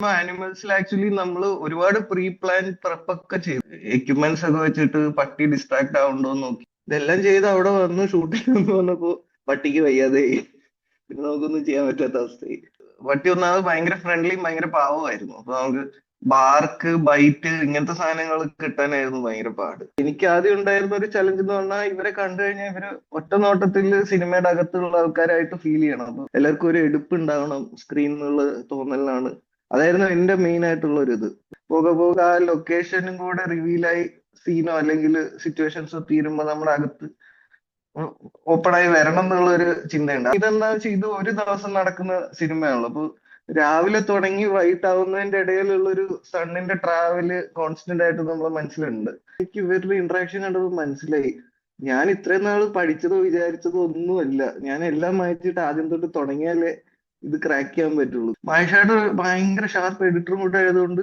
ആനിമൽസിൽ actually നമ്മൾ ഒരുപാട് pre plan prep ഒക്കെ ചെയ്തു. എക്യുപ്മെന്റ്സ് ഒക്കെ വെച്ചിട്ട് പട്ടി ഡിസ്ട്രാക്ട് ആവുണ്ടോ എന്ന് നോക്കി. ഇതെല്ലാം ചെയ്ത് അവിടെ വന്ന് ഷൂട്ടിംഗ് എന്ന് വന്നപ്പോ പട്ടിക്ക് വയ്യാതെ പിന്നെ നമുക്കൊന്നും ചെയ്യാൻ പറ്റാത്ത അവസ്ഥയായി. പട്ടി ഒന്നാമത് ഭയങ്കര ഫ്രണ്ട്ലിയും ഭയങ്കര പാവമായിരുന്നു. അപ്പൊ നമുക്ക് ബാർക്ക് ബൈറ്റ് ഇങ്ങനത്തെ സാധനങ്ങൾ കിട്ടാനായിരുന്നു ഭയങ്കര പാട്. എനിക്ക് ആദ്യം ഉണ്ടായിരുന്ന ഒരു ചലഞ്ച് എന്ന് പറഞ്ഞാൽ ഇവരെ കണ്ടു കഴിഞ്ഞാൽ ഇവര് ഒറ്റ നോട്ടത്തിൽ സിനിമയുടെ അകത്തുള്ള ആൾക്കാരായിട്ട് ഫീൽ ചെയ്യണം. അപ്പൊ എല്ലാവർക്കും ഒരു എടുപ്പ് ഉണ്ടാവണം സ്ക്രീൻ എന്നുള്ള തോന്നലാണ്. അതായിരുന്നു എന്റെ മെയിൻ ആയിട്ടുള്ള ഒരു ഇത്. പോകെ പോകെ ആ ലൊക്കേഷനും കൂടെ റിവീലായി സീനോ അല്ലെങ്കിൽ സിറ്റുവേഷൻസോ തീരുമ്പോ നമ്മുടെ അകത്ത് ഓപ്പൺ ആയി വരണം എന്നുള്ള ഒരു ചിന്തയുണ്ട്. ഇതെന്താ വെച്ചാൽ ഇത് ഒരു ദിവസം നടക്കുന്ന സിനിമയാണല്ലോ. അപ്പൊ രാവിലെ തുടങ്ങി വൈകിട്ടാവുന്നതിന്റെ ഇടയിലുള്ള ഒരു സണ്ണിന്റെ ട്രാവല് കോൺസ്റ്റന്റ് ആയിട്ട് നമ്മളെ മനസ്സിലുണ്ട്. എനിക്ക് ഇവരുടെ ഇന്ററാക്ഷൻ കണ്ടപ്പോൾ മനസ്സിലായി ഞാൻ ഇത്രയും നാൾ പഠിച്ചതോ വിചാരിച്ചതോ ഒന്നുമല്ല. ഞാൻ എല്ലാം മാറ്റിയിട്ട് ആദ്യം തൊട്ട് തുടങ്ങിയാലേ ഇത് ക്രാക്ക് ചെയ്യാൻ പറ്റുള്ളൂ. മഹേഷായിട്ട് ഭയങ്കര ഷാർപ്പ് എഡിറ്ററും കൂടെ ആയതുകൊണ്ട്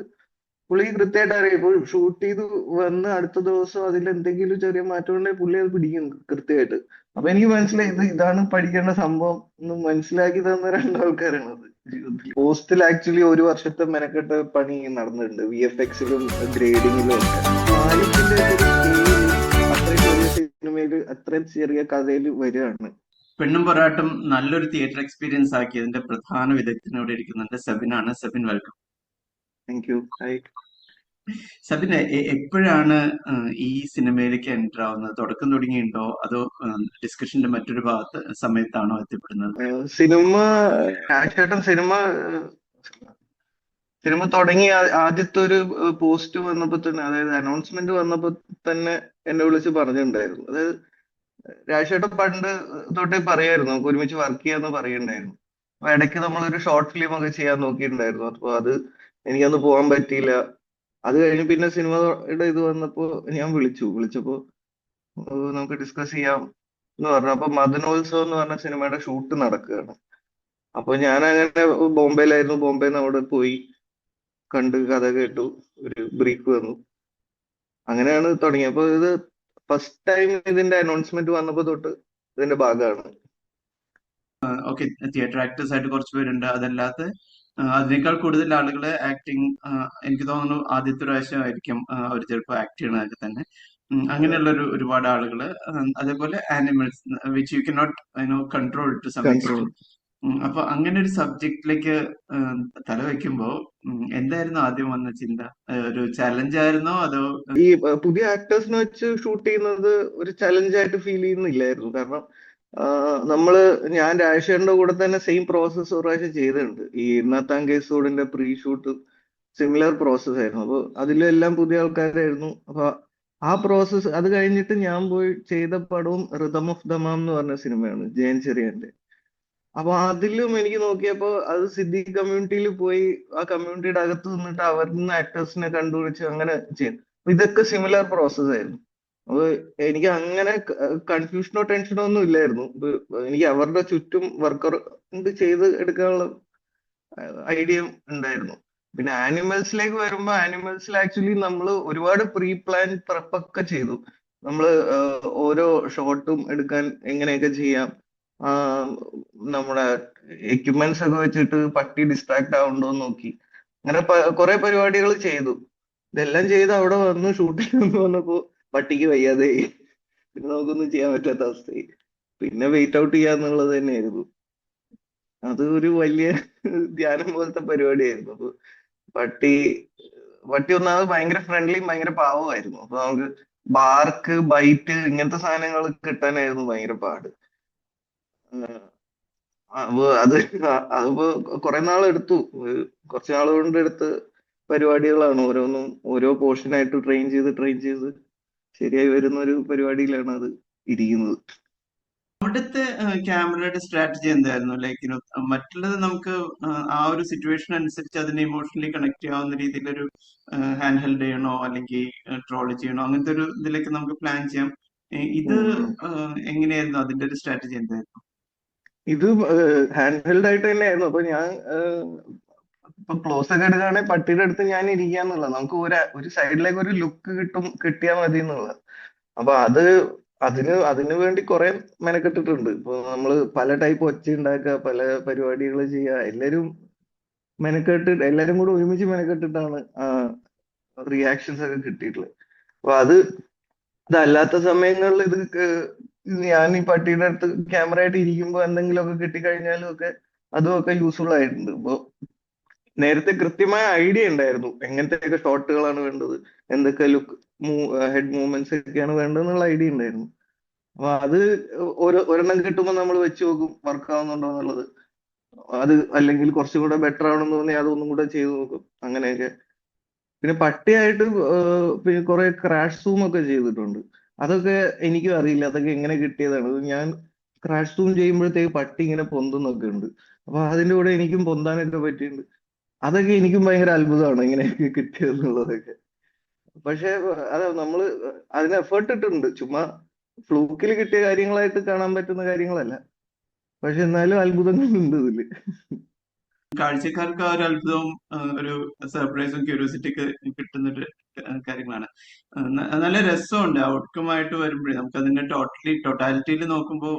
പുള്ളി കൃത്യമായിട്ട് അറിയാം. ഇപ്പോൾ ഷൂട്ട് ചെയ്ത് വന്ന് അടുത്ത ദിവസം അതിൽ എന്തെങ്കിലും ചെറിയ മാറ്റം ഉണ്ടെങ്കിൽ പുള്ളി അത് പിടിക്കും കൃത്യമായിട്ട്. അപ്പൊ എനിക്ക് മനസ്സിലായി ഇതാണ് പഠിക്കേണ്ട സംഭവം എന്ന് മനസ്സിലാക്കി തന്ന രണ്ടാൾക്കാരാണ് അത് ജീവിതത്തിൽ. പോസ്റ്റിൽ ആക്ച്വലി ഒരു വർഷത്തെ മെനക്കെട്ട് പണി നടന്നിട്ടുണ്ട്, VFX-ലും ഗ്രേഡിങ്ങിലും ഒക്കെ. ആലിഫിന്റെ ഒരു സ്കെയിൽ അത്രയും ചെറിയ സിനിമയിൽ അത്രയും ചെറിയ കഥയിൽ വരികയാണ്. പെണ്ണും പൊറാട്ടും നല്ലൊരു തിയേറ്റർ എക്സ്പീരിയൻസ് ആക്കിയതിന്റെ പ്രധാന വിദഗ്ധനോട് ഇരിക്കുന്നുണ്ട്. സെബിനാണ്. Sebin, welcome. Thank you. Hi. സബിന് എപ്പോഴാണ് ഈ സിനിമയിലേക്ക് എൻ്റർ ആവുന്നത്? തുടക്കം തുടങ്ങിയിട്ടുണ്ടോ അതോ ഡിസ്കഷന്റെ മറ്റൊരു സമയത്താണോ എത്തിപ്പെടുന്നത്? സിനിമ രാജേട്ടൻ സിനിമ തുടങ്ങി ആദ്യത്തെ ഒരു പോസ്റ്റ് വന്നപ്പോ തന്നെ, അതായത് അനൗൺസ്മെന്റ് വന്നപ്പോ തന്നെ എന്നെ വിളിച്ച് പറഞ്ഞിട്ടുണ്ടായിരുന്നു. അതായത് രാജേട്ടൻ പണ്ട് തൊട്ടേ പറയായിരുന്നു നമുക്ക് ഒരുമിച്ച് വർക്ക് ചെയ്യാന്ന് പറയുന്നുണ്ടായിരുന്നു. അപ്പൊ ഇടയ്ക്ക് നമ്മളൊരു ഷോർട്ട് ഫിലിം ഒക്കെ ചെയ്യാൻ നോക്കിയിട്ടുണ്ടായിരുന്നു. അപ്പൊ അത് എനിക്കന്ന് പോകാൻ പറ്റിയില്ല. അത് കഴിഞ്ഞ് പിന്നെ സിനിമയുടെ ഇത് വന്നപ്പോ ഞാൻ വിളിച്ചപ്പോ നമുക്ക് ഡിസ്കസ് ചെയ്യാം എന്ന് പറഞ്ഞു. അപ്പൊ മദനോത്സവം എന്ന് പറഞ്ഞ സിനിമയുടെ ഷൂട്ട് നടക്കുകയാണ്. അപ്പൊ ഞാൻ അങ്ങനെ ബോംബെയിലായിരുന്നു. ബോംബെന്ന് അവിടെ പോയി കണ്ട് കഥ കേട്ടു, ഒരു ബ്രീഫ് വന്നു. അങ്ങനെയാണ് തുടങ്ങിയത്. അപ്പൊ ഇത് ഫസ്റ്റ് ടൈം ഇതിന്റെ അനൗൺസ്മെന്റ് വന്നപ്പോ തൊട്ട് ഇതിന്റെ ഭാഗമാണ്. ഓക്കെ, തിയേറ്റർ ആക്ടേഴ്സ് ആയിട്ട് കുറച്ച് പേരുണ്ട്. അതല്ലാത്ത അതിനേക്കാൾ കൂടുതൽ ആളുകള് ആക്ടിങ്, എനിക്ക് തോന്നുന്നു ആദ്യത്തെ പ്രാവശ്യമായിരിക്കും അവർ ചിലപ്പോൾ ആക്ട് ചെയ്യണതൊക്കെ തന്നെ. അങ്ങനെയുള്ള ഒരുപാട് ആളുകള്, അതേപോലെ animals which you cannot control to some control. Extent. അപ്പൊ അങ്ങനെ ഒരു സബ്ജക്റ്റിലേക്ക് തലവെക്കുമ്പോ എന്തായിരുന്നു ആദ്യം വന്ന ചിന്ത? ഒരു ചലഞ്ച് ആയിരുന്നോ അതോ? ഈ പുതിയ ആക്ടേഴ്സിനെ വെച്ച് ഷൂട്ട് ചെയ്യുന്നത് ഒരു ചലഞ്ച് ആയിട്ട് ഫീൽ ചെയ്യുന്നില്ലായിരുന്നു. കാരണം നമ്മള് ഞാൻ രാജേഷിന്റെ കൂടെ തന്നെ സെയിം പ്രോസസ്സ് ഒരു പ്രാവശ്യം ചെയ്തിട്ടുണ്ട്. ഈ ഇന്നത്താം കേസോടിന്റെ പ്രീ ഷൂട്ട് സിമിലർ പ്രോസസ് ആയിരുന്നു. അപ്പൊ അതിലെല്ലാം പുതിയ ആൾക്കാരായിരുന്നു. അപ്പൊ ആ പ്രോസസ്സ് അത് കഴിഞ്ഞിട്ട് ഞാൻ പോയി ചെയ്ത പടവും റിതം ഓഫ് ദമാം എന്ന് പറഞ്ഞ സിനിമയാണ്, ജയൻ ചെറിയാന്റെ. അപ്പൊ അതിലും എനിക്ക് നോക്കിയപ്പോ അത് സിദ്ദീഖ് കമ്മ്യൂണിറ്റിയിൽ പോയി ആ കമ്മ്യൂണിറ്റിയുടെ അകത്ത് നിന്നിട്ട് അവരിൽ നിന്ന് ആക്ടേഴ്സിനെ കണ്ടുപിടിച്ച് അങ്ങനെ ചെയ്യും. അപ്പൊ ഇതൊക്കെ സിമിലർ പ്രോസസ് ആയിരുന്നു. അപ്പൊ എനിക്ക് അങ്ങനെ കൺഫ്യൂഷനോ ടെൻഷനോ ഒന്നും ഇല്ലായിരുന്നു. എനിക്ക് അവരുടെ ചുറ്റും വർക്കർ ചെയ്ത് എടുക്കാനുള്ള ഐഡിയ ഉണ്ടായിരുന്നു. പിന്നെ ആനിമൽസിലേക്ക് വരുമ്പോ ആനിമൽസിൽ ആക്ച്വലി നമ്മൾ ഒരുപാട് പ്രീ പ്ലാൻ പ്രെപ്പ് ഒക്കെ ചെയ്തു. നമ്മള് ഓരോ ഷോട്ടും എടുക്കാൻ എങ്ങനെയൊക്കെ ചെയ്യാം, ആ നമ്മുടെ എക്യുപ്മെന്റ്സ് ഒക്കെ വെച്ചിട്ട് പട്ടി ഡിസ്ട്രാക്ട് ആവുണ്ടോ എന്ന് നോക്കി. അങ്ങനെ കുറെ പരിപാടികൾ ചെയ്തു. ഇതെല്ലാം ചെയ്ത് അവിടെ വന്ന് ഷൂട്ടിംഗ് എന്ന് വന്നപ്പോ പട്ടിക്ക് വയ്യാതെ പിന്നെ നമുക്കൊന്നും ചെയ്യാൻ പറ്റാത്ത അവസ്ഥയായി. പിന്നെ വെയിറ്റ് ഔട്ട് ചെയ്യാന്നുള്ളത് തന്നെയായിരുന്നു. അത് ഒരു വലിയ ധ്യാനം പോലത്തെ പരിപാടിയായിരുന്നു. അപ്പൊ പട്ടി പട്ടി ഒന്നാമത് ഭയങ്കര ഫ്രണ്ട്ലിയും ഭയങ്കര പാവമായിരുന്നു. അപ്പൊ നമുക്ക് ബാർക്ക് ബൈറ്റ് ഇങ്ങനത്തെ സാധനങ്ങൾ കിട്ടാനായിരുന്നു ഭയങ്കര പാട്. അപ്പൊ അതിപ്പോ കുറെ നാളെടുത്തു. കുറച്ച് നാൾ കൊണ്ട് എടുത്ത പരിപാടികളാണ്. ഓരോന്നും ഓരോ പോർഷനായിട്ട് ട്രെയിൻ ചെയ്ത് ശരിയായി വരുന്ന ഒരു പരിപാടിയിലാണ് അത് ഇരിക്കുന്നത്. അവിടുത്തെ ക്യാമറയുടെ സ്ട്രാറ്റജി എന്തായിരുന്നു? ലൈക്ക് മറ്റുള്ളത് നമുക്ക് ആ ഒരു സിറ്റുവേഷൻ അനുസരിച്ച് അതിനെ ഇമോഷണലി കണക്ട് ചെയ്യാവുന്ന രീതിയിലൊരു ഹാൻഡ് ഹെൽഡ് ചെയ്യണോ അല്ലെങ്കിൽ ട്രോൾ ചെയ്യണോ, അങ്ങനത്തെ ഒരു ഇതിലേക്ക് നമുക്ക് പ്ലാൻ ചെയ്യാം. ഇത് എങ്ങനെയായിരുന്നു? അതിന്റെ ഒരു സ്ട്രാറ്റജി എന്തായിരുന്നു? ഇത് ഹാൻഡ് ഹെൽഡ് ആയിട്ട് തന്നെയായിരുന്നു. അപ്പൊ ഞാൻ ഇപ്പൊ ക്ലോസ് ഒക്കെ എടുക്കുകയാണെങ്കിൽ പട്ടിയുടെ അടുത്ത് ഞാൻ ഇരിക്കാന്നുള്ളത്, നമുക്ക് ഒരു സൈഡിലേക്ക് ഒരു ലുക്ക് കിട്ടിയാൽ മതി എന്നുള്ളത്. അപ്പൊ അതിനു വേണ്ടി കുറെ മെനക്കെട്ടിട്ടുണ്ട്. ഇപ്പൊ നമ്മള് പല ടൈപ്പ് ഒച്ച ഉണ്ടാക്കുക, പല പരിപാടികൾ ചെയ്യുക. എല്ലാരും മെനക്കെട്ട് എല്ലാരും കൂടെ ഒരുമിച്ച് മെനക്കെട്ടിട്ടാണ് റിയാക്ഷൻസ് ഒക്കെ കിട്ടിയിട്ടുള്ളത്. അപ്പൊ ഇതല്ലാത്ത സമയങ്ങളിൽ ഞാൻ ഈ പട്ടിയുടെ അടുത്ത് ക്യാമറ ആയിട്ട് ഇരിക്കുമ്പോ എന്തെങ്കിലുമൊക്കെ കിട്ടിക്കഴിഞ്ഞാലും ഒക്കെ അതുമൊക്കെ യൂസ്ഫുൾ ആയിട്ടുണ്ട്. ഇപ്പൊ നേരത്തെ കൃത്യമായ ഐഡിയ ഉണ്ടായിരുന്നു എങ്ങനത്തെയൊക്കെ ഷോട്ടുകളാണ് വേണ്ടത്, എന്തൊക്കെ ഹെഡ് മൂവ്മെന്റ്സ് ഒക്കെയാണ് വേണ്ടതെന്നുള്ള ഐഡിയ ഉണ്ടായിരുന്നു. അപ്പൊ അത് ഒരെണ്ണം കിട്ടുമ്പോൾ നമ്മൾ വെച്ച് നോക്കും വർക്ക് ആവുന്നുണ്ടോ എന്നുള്ളത്. അത് അല്ലെങ്കിൽ കുറച്ചും കൂടെ ബെറ്റർ ആവണമെന്ന് തോന്നി അതൊന്നും കൂടെ ചെയ്തു നോക്കും, അങ്ങനെയൊക്കെ. പിന്നെ പട്ടിയായിട്ട് പിന്നെ കുറെ ക്രാഷ് സൂം ഒക്കെ ചെയ്തിട്ടുണ്ട്. അതൊക്കെ എനിക്കും അറിയില്ല അതൊക്കെ എങ്ങനെ കിട്ടിയതാണ്. ഞാൻ ക്രാഷ് സൂം ചെയ്യുമ്പോഴത്തേക്ക് പട്ടി ഇങ്ങനെ പൊന്തുന്നൊക്കെ ഉണ്ട്. അപ്പൊ അതിന്റെ കൂടെ എനിക്കും പൊന്താനൊക്കെ പറ്റിയിട്ടുണ്ട്. അതൊക്കെ എനിക്കും ഭയങ്കര അത്ഭുതമാണ് ഇങ്ങനെയൊക്കെ കിട്ടിയതെന്നുള്ളതൊക്കെ. പക്ഷെ അത് നമ്മള് അതിന് എഫേർട്ട് ഇട്ടിട്ടുണ്ട്, ചുമ്മാ ഫ്ലൂക്കിൽ കിട്ടിയ കാര്യങ്ങളായിട്ട് കാണാൻ പറ്റുന്ന കാര്യങ്ങളല്ല. പക്ഷെ എന്നാലും അത്ഭുതങ്ങളുണ്ട് ഇതില്. കാഴ്ചക്കാർക്ക് ആ ഒരു അത്ഭുതവും ഒരു സർപ്രൈസും ക്യൂരിയോസിറ്റി ഒക്കെ കിട്ടുന്ന ഒരു കാര്യങ്ങളാണ്. നല്ല രസമുണ്ട് ഔട്ട്കം ആയിട്ട് വരുമ്പോഴേ നമുക്ക് അതിന്റെ ടോട്ടാലിറ്റിയിൽ നോക്കുമ്പോൾ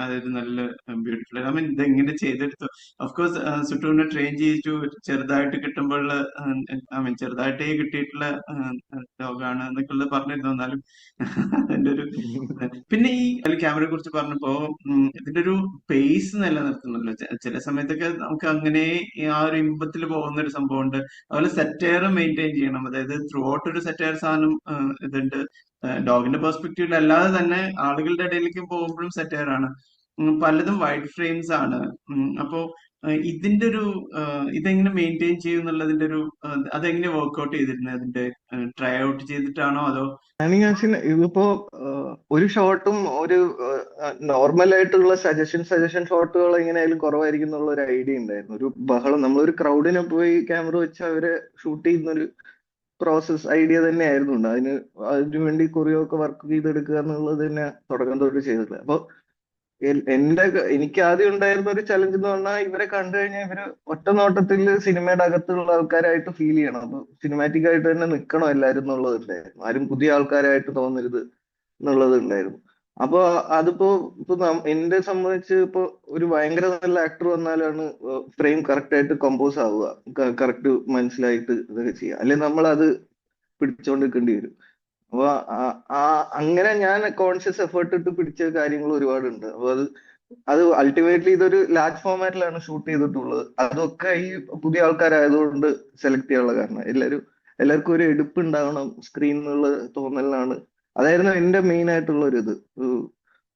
അതൊരു നല്ല ബ്യൂട്ടിഫുൾ. ഐ മീൻ ഇതെങ്ങനെ ചെയ്തെടുത്തു. ഓഫ് കോഴ്സ് സുട്ടുവിനെ ട്രെയിൻ ചെയ്യിച്ചു, ചെറുതായിട്ട് കിട്ടുമ്പോൾ ഐ മീൻ ചെറുതായിട്ടേ കിട്ടിയിട്ടുള്ള ഡോഗാണ് എന്നൊക്കെ പറഞ്ഞിരുന്നു. എന്നാലും അതിന്റെ ഒരു പിന്നെ ഈ ക്യാമറയെ കുറിച്ച് പറഞ്ഞപ്പോ ഇതിന്റെ ഒരു പേസ് നിലനിർത്തുന്നല്ലോ. ചില സമയത്തൊക്കെ നമുക്ക് അങ്ങനെ ആ ഒരു ഇമ്പത്തിൽ പോകുന്ന ഒരു സംഭവമുണ്ട്. അതുപോലെ സെറ്റയർ മെയിൻറ്റെയിൻ ചെയ്യണം. അതായത് ത്രൂ ഔട്ട് ഒരു സെറ്റയർ സാധനം ഇതുണ്ട്. ഡോഗിന്റെ പെർസ്പെക്റ്റീവിൽ അല്ലാതെ തന്നെ ആളുകളുടെ ഇടയിലേക്ക് പോകുമ്പോഴും സെറ്റയർ ആണ്. പലതും വൈഡ് ഫ്രെയിംസ് ആണ്. അപ്പോ ഇതിന്റെ ഒരു ഇതെങ്ങനെ മെയിൻറ്റെയിൻ ചെയ്യും എന്നുള്ളതിന്റെ ഒരു അതെങ്ങനെ വർക്ക്ഔട്ട് ചെയ്തിരുന്നത്? അതിന്റെ ട്രൈ ഔട്ട് ചെയ്തിട്ടാണോ അതോ ആനിമേഷൻ ഇതിപ്പോ ഒരു ഷോട്ടും ഒരു നോർമൽ ആയിട്ടുള്ള സജഷൻ ഷോട്ടുകൾ എങ്ങനെയായാലും കുറവായിരിക്കും എന്നുള്ള ഒരു ഐഡിയ ഉണ്ടായിരുന്നു. ഒരു ബഹളം നമ്മളൊരു ക്രൗഡിനെ പോയി ക്യാമറ വെച്ച് അവരെ ഷൂട്ട് ചെയ്യുന്ന ഒരു പ്രോസസ് ഐഡിയ തന്നെ ആയിരുന്നു ഉണ്ട്. അതിനു വേണ്ടി കൊറിയോ ഒക്കെ വർക്ക് ചെയ്തെടുക്കുക എന്നുള്ളത് തന്നെ തുടക്കം തൊട്ട് ചെയ്തിട്ടുള്ളത്. അപ്പൊ എനിക്ക് ആദ്യം ഉണ്ടായിരുന്ന ഒരു ചലഞ്ച് എന്ന് പറഞ്ഞാൽ ഇവരെ കണ്ടു കഴിഞ്ഞാൽ ഇവര് ഒറ്റ നോട്ടത്തിൽ സിനിമയുടെ അകത്തുള്ള ആൾക്കാരായിട്ട് ഫീൽ ചെയ്യണം. അപ്പൊ സിനിമാറ്റിക് ആയിട്ട് തന്നെ നിൽക്കണം എല്ലാരും എന്നുള്ളത് ഉണ്ടായിരുന്നു. ആരും പുതിയ ആൾക്കാരായിട്ട് തോന്നരുത് എന്നുള്ളത് ഉണ്ടായിരുന്നു. അപ്പൊ അതിപ്പോ എന്നെ സംബന്ധിച്ച് ഇപ്പൊ ഒരു ഭയങ്കര നല്ല ആക്ടർ വന്നാലാണ് ഫ്രെയിം കറക്റ്റ് ആയിട്ട് കമ്പോസ് ആവുക, കറക്റ്റ് മനസ്സിലായിട്ട് ഇതൊക്കെ ചെയ്യുക. അല്ലെങ്കിൽ നമ്മൾ അത് പിടിച്ചോണ്ട് നിൽക്കേണ്ടി വരും. അപ്പൊ അങ്ങനെ ഞാൻ കോൺഷ്യസ് എഫേർട്ട് ഇട്ട് പിടിച്ച കാര്യങ്ങൾ ഒരുപാടുണ്ട്. അപ്പൊ അത് അൾട്ടിമേറ്റ്ലി ഇതൊരു ലാർജ് ഫോമാറ്റിലാണ് ഷൂട്ട് ചെയ്തിട്ടുള്ളത്. അതൊക്കെ ഈ പുതിയ ആൾക്കാരായതുകൊണ്ട് സെലക്ട് ചെയ്യാനുള്ള കാരണം എല്ലാവർക്കും ഒരു എടുപ്പ് ഉണ്ടാവണം സ്ക്രീൻ എന്നുള്ള തോന്നലിനാണ്. അതായിരുന്നു എന്റെ മെയിൻ ആയിട്ടുള്ള ഒരു ഇത്.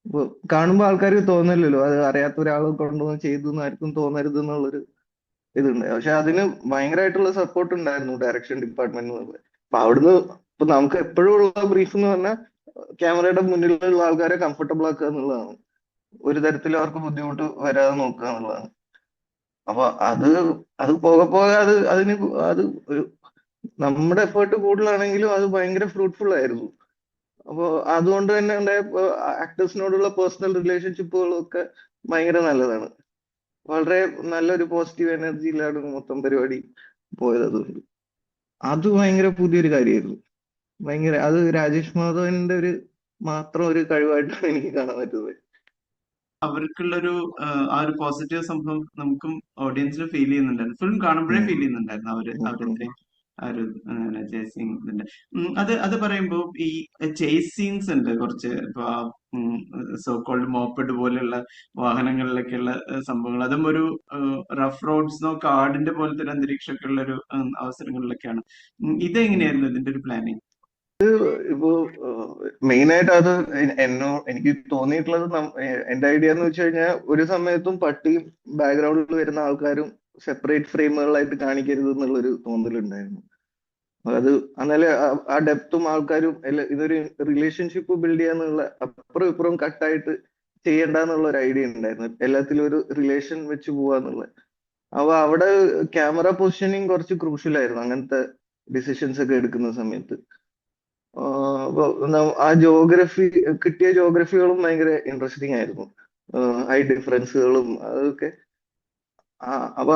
ഇപ്പൊ കാണുമ്പോ ആൾക്കാർക്ക് തോന്നലില്ലല്ലോ അത് അറിയാത്ത ഒരാൾ കൊണ്ടുവന്ന് ചെയ്തു എന്ന് ആർക്കും തോന്നരുത് എന്നുള്ളൊരു ഇതുണ്ട്. പക്ഷെ അതിന് ഭയങ്കരമായിട്ടുള്ള സപ്പോർട്ട് ഉണ്ടായിരുന്നു ഡയറക്ഷൻ ഡിപ്പാർട്ട്മെന്റ് എന്നുള്ളത്. അപ്പൊ അവിടുന്ന് ഇപ്പൊ നമുക്ക് എപ്പോഴും ഉള്ള ബ്രീഫ് എന്ന് പറഞ്ഞാൽ ക്യാമറയുടെ മുന്നിലുള്ള ആൾക്കാരെ കംഫർട്ടബിൾ ആക്കുക എന്നുള്ളതാണ്. ഒരു തരത്തിലും അവർക്ക് ബുദ്ധിമുട്ട് വരാതെ നോക്കുക എന്നുള്ളതാണ്. അപ്പൊ അത് പോകെ പോകെ അത് ഒരു നമ്മുടെ എഫേർട്ട് കൂടുതലാണെങ്കിലും അത് ഭയങ്കര ഫ്രൂട്ട്ഫുൾ ആയിരുന്നു. അപ്പൊ അതുകൊണ്ട് തന്നെ ഉണ്ടായ ആക്ടേഴ്സിനോടുള്ള പേഴ്സണൽ റിലേഷൻഷിപ്പുകളും ഒക്കെ ഭയങ്കര നല്ലതാണ്. വളരെ നല്ലൊരു പോസിറ്റീവ് എനർജിയിലാണ് മൊത്തം പരിപാടി പോയത്. അതുകൊണ്ട് അത് ഭയങ്കര പുതിയൊരു കാര്യമായിരുന്നു. അത് രാജേഷ് മാധവന്റെ മാത്രം ഒരു കഴിവായിട്ടാണ് എനിക്ക് കാണാൻ പറ്റുന്നത്. അവർക്കുള്ളൊരു ആ ഒരു പോസിറ്റീവ് സംഭവം നമുക്കും ഓഡിയൻസിന് ഫീൽ ചെയ്യുന്നുണ്ടായിരുന്നു. ഫിലിം കാണുമ്പോഴേ ഉം ഫീൽ ചെയ്യുന്നുണ്ടായിരുന്നു ഉം ഉം അവരത്രയും ആ ഒരു ചേസിങ് ഇതിന്റെ അത് പറയുമ്പോ ഈ ചേസ് സീൻസ് ഉണ്ട് കുറച്ച്. ഇപ്പൊ സോ കോൾഡ് മോപ്പഡ് പോലെയുള്ള വാഹനങ്ങളിലൊക്കെയുള്ള സംഭവങ്ങൾ, അതും ഒരു റഫ് റോഡ്സിനോ കാടിന്റെ പോലത്തെ ഒരു അന്തരീക്ഷമൊക്കെ ഉള്ള ഒരു അവസരങ്ങളിലൊക്കെയാണ്. ഇതെങ്ങനെയായിരുന്നു ഇതിന്റെ ഒരു പ്ലാനിങ്? ഇപ്പോ മെയിൻ ആയിട്ട് എനിക്ക് തോന്നിയിട്ടുള്ളത് എന്റെ ഐഡിയ എന്ന് വെച്ച് കഴിഞ്ഞാൽ ഒരു സമയത്തും പട്ടിയും ബാക്ക്ഗ്രൗണ്ടിൽ വരുന്ന ആൾക്കാരും സെപ്പറേറ്റ് ഫ്രെയിമുകളായിട്ട് കാണിക്കരുത് എന്നുള്ളൊരു തോന്നലുണ്ടായിരുന്നു. അത് എന്നാല് ആ ഡെപ്തും ആൾക്കാരും ഇതൊരു റിലേഷൻഷിപ്പ് ബിൽഡ് ചെയ്യാന്നുള്ള അപ്പുറം ഇപ്പുറം കട്ടായിട്ട് ചെയ്യണ്ടെന്നുള്ള ഒരു ഐഡിയ ഉണ്ടായിരുന്നു. എല്ലാത്തിലും ഒരു റിലേഷൻ വെച്ച് പോവാന്നുള്ള. അപ്പൊ അവിടെ ക്യാമറ പൊസിഷനിങ് കുറച്ച് ക്രൂഷ്യൽ ആയിരുന്നു അങ്ങനത്തെ ഡിസിഷൻസ് ഒക്കെ എടുക്കുന്ന സമയത്ത്. അപ്പൊ ആ കിട്ടിയ ജോഗ്രഫികളും ഭയങ്കര ഇൻട്രസ്റ്റിംഗ് ആയിരുന്നു. ഹൈ ഡിഫറൻസുകളും അതൊക്കെ. അപ്പൊ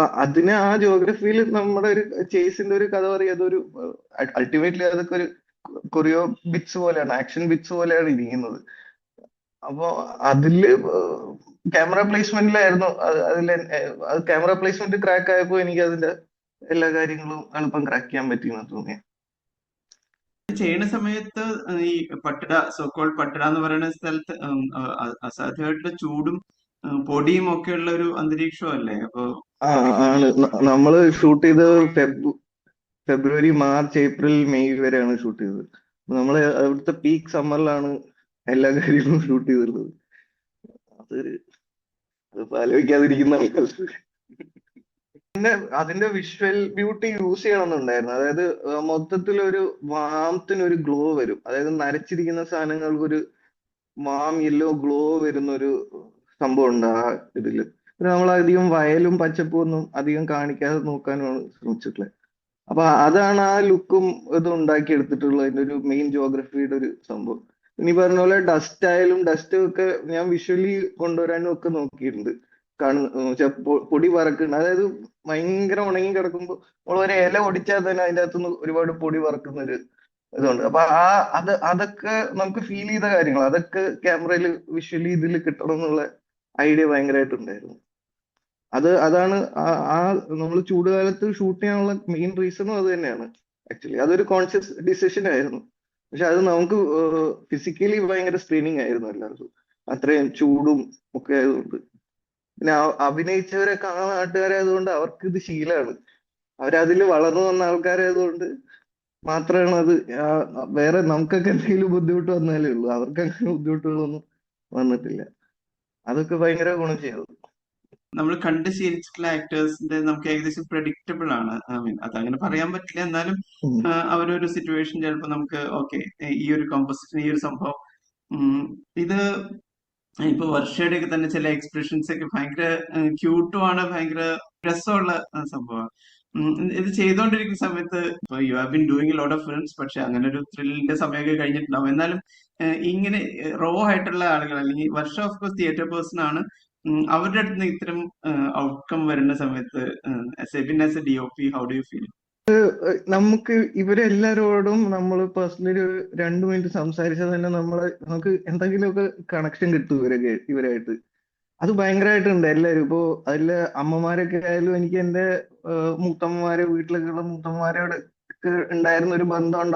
ആ ജോഗ്രഫിയിൽ നമ്മുടെ ഒരു ചേസിന്റെ ഒരു കഥ പറയുക, അതൊരു അൾട്ടിമേറ്റ്ലി അതൊക്കെ ഒരു കൊറിയോ ബിറ്റ്സ് പോലെയാണ്, ആക്ഷൻ ബിറ്റ്സ് പോലെയാണ് ഇരിക്കുന്നത്. അപ്പൊ അതില് ക്യാമറ പ്ലേസ്മെന്റിലായിരുന്നു അതിൽ. അത് ക്യാമറ പ്ലേസ്മെന്റ് ക്രാക്ക് ആയപ്പോ എനിക്ക് അതിന്റെ എല്ലാ കാര്യങ്ങളും എളുപ്പം ക്രാക്ക് ചെയ്യാൻ പറ്റിയെന്ന് തോന്നി. ചെയ്യുന്ന സമയത്ത് ഈ പട്ടട സോക്കോൾ പട്ടട എന്ന് പറയുന്ന സ്ഥലത്ത് അസാധ്യമായിട്ടുള്ള ചൂടും പൊടിയും ഒക്കെ ഉള്ള ഒരു അന്തരീക്ഷമല്ലേ? അപ്പൊ ആ ആണ്. നമ്മള് ഷൂട്ട് ചെയ്ത് ഫെബ്രുവരി, മാർച്ച്, ഏപ്രിൽ, മെയ് വരെയാണ് ഷൂട്ട് ചെയ്തത്. നമ്മള് അവിടുത്തെ പീക്ക് സമ്മറിലാണ് എല്ലാ കാര്യങ്ങളും ഷൂട്ട് ചെയ്തിട്ടുള്ളത്. അത് അതിപ്പോ ആലോചിക്കാതിരിക്കുന്ന അതിന്റെ വിഷ്വൽ ബ്യൂട്ടി യൂസ് ചെയ്യണമെന്നുണ്ടായിരുന്നു. അതായത് മൊത്തത്തിലൊരു വാമത്തിനൊരു ഗ്ലോ വരും. അതായത് നരച്ചിരിക്കുന്ന സാധനങ്ങൾക്ക് ഒരു വാം യെല്ലോ ഗ്ലോ വരുന്ന ഒരു സംഭവം ഉണ്ട് ആ ഇതില്. പിന്നെ നമ്മൾ അധികം വയലും പച്ചപ്പും ഒന്നും അധികം കാണിക്കാതെ നോക്കാനാണ് ശ്രമിച്ചിട്ടുള്ളത്. അപ്പൊ അതാണ് ആ ലുക്കും ഇതും ഉണ്ടാക്കി എടുത്തിട്ടുള്ളത്, അതിന്റെ ഒരു മെയിൻ ജോഗ്രഫിയുടെ ഒരു സംഭവം. ഇനി പറഞ്ഞ പോലെ ഡസ്റ്റ് ആയാലും ഡസ്റ്റ് ഒക്കെ ഞാൻ വിഷ്വലി കൊണ്ടുവരാനും ഒക്കെ നോക്കിയിട്ടുണ്ട്. പൊടി പറക്കുന്നുണ്ട്. അതായത് ഭയങ്കര ഉണങ്ങി കിടക്കുമ്പോൾ നമ്മൾ ഒരു ഇല ഒടിച്ചാൽ തന്നെ അതിന്റെ അകത്തുനിന്ന് ഒരുപാട് പൊടി പറക്കുന്ന ഒരു ഇതുണ്ട്. അപ്പൊ അതൊക്കെ നമുക്ക് ഫീൽ ചെയ്ത കാര്യങ്ങൾ അതൊക്കെ ക്യാമറയിൽ വിഷ്വലി ഇതിൽ കിട്ടണം എന്നുള്ള ഐഡിയ ഭയങ്കരമായിട്ടുണ്ടായിരുന്നു. അതാണ് ആ നമ്മൾ ചൂടുകാലത്ത് ഷൂട്ട് ചെയ്യാനുള്ള മെയിൻ റീസണും അത് തന്നെയാണ്. ആക്ച്വലി അതൊരു കോൺഷ്യസ് ഡിസിഷൻ ആയിരുന്നു. പക്ഷെ അത് നമുക്ക് ഫിസിക്കലി ഭയങ്കര സ്ക്രീനിങ് ആയിരുന്നു എല്ലാവർക്കും, അത്രയും ചൂടും ഒക്കെ ആയതുകൊണ്ട്. പിന്നെ അഭിനയിച്ചവരൊക്കെ ആ നാട്ടുകാരായതുകൊണ്ട് അവർക്ക് ഇത് ശീലമാണ്. അവരതിൽ വളർന്നു വന്ന ആൾക്കാരായതുകൊണ്ട് മാത്രമാണ് അത്. ആ, വേറെ നമുക്കൊക്കെ എന്തെങ്കിലും ബുദ്ധിമുട്ട് വന്നാലേ ഉള്ളൂ, അവർക്ക് അങ്ങനെ ബുദ്ധിമുട്ടുകളൊന്നും വന്നിട്ടില്ല. അതൊക്കെ ഭയങ്കര ഗുണം ചെയ്തു. നമ്മൾ കണ്ട് ശീലിച്ചിട്ടുള്ള ആക്ടേഴ്സിന്റെ നമുക്ക് ഏകദേശം പ്രഡിക്റ്റബിൾ ആണ്. ഐ മീൻ അതങ്ങനെ പറയാൻ പറ്റില്ല, എന്നാലും ഉം. അവരൊരു സിറ്റുവേഷൻ ചിലപ്പോൾ നമുക്ക് ഓക്കെ, ഈ ഒരു കോമ്പോസിഷൻ, ഈ ഒരു സംഭവം, ഉം, ഇത് ഇപ്പൊ വർഷയുടെ ഒക്കെ തന്നെ ചില എക്സ്പ്രഷൻസ് ഒക്കെ ഭയങ്കര ക്യൂട്ടും ആണ്, ഭയങ്കര രസമുള്ള സംഭവമാണ്. ഇത് ചെയ്തുകൊണ്ടിരിക്കുന്ന സമയത്ത് ഇപ്പൊ you have been doing lot of films, പക്ഷെ അങ്ങനെ ഒരു ത്രില്ലിന്റെ സമയമൊക്കെ കഴിഞ്ഞിട്ടുണ്ടാവും. എന്നാലും ഇങ്ങനെ റോ ആയിട്ടുള്ള ആളുകൾ, അല്ലെങ്കിൽ വർഷ ഓഫ് കോഴ്സ് തിയേറ്റർ പേഴ്സൺ ആണ്, അവരുടെ അടുത്ത് നിന്ന് ഇത്തരം ഔട്ട്കം വരുന്ന സമയത്ത് Sebin as A D O P, how do you feel? നമുക്ക് ഇവരെല്ലാരോടും നമ്മൾ പേഴ്സണലി ഒരു 2 മിനിറ്റ് സംസാരിച്ചാൽ തന്നെ നമുക്ക് എന്തെങ്കിലുമൊക്കെ കണക്ഷൻ കിട്ടും ഇവരായിട്ട്. അത് ഭയങ്കരമായിട്ടുണ്ട് എല്ലാവരും. ഇപ്പോ അതില് അമ്മമാരൊക്കെ ആയാലും എനിക്ക് എന്റെ മൂത്തമ്മമാരെ, വീട്ടിലൊക്കെയുള്ള മൂത്തമ്മമാരോട് ഒക്കെ ഉണ്ടായിരുന്ന ഒരു ബന്ധം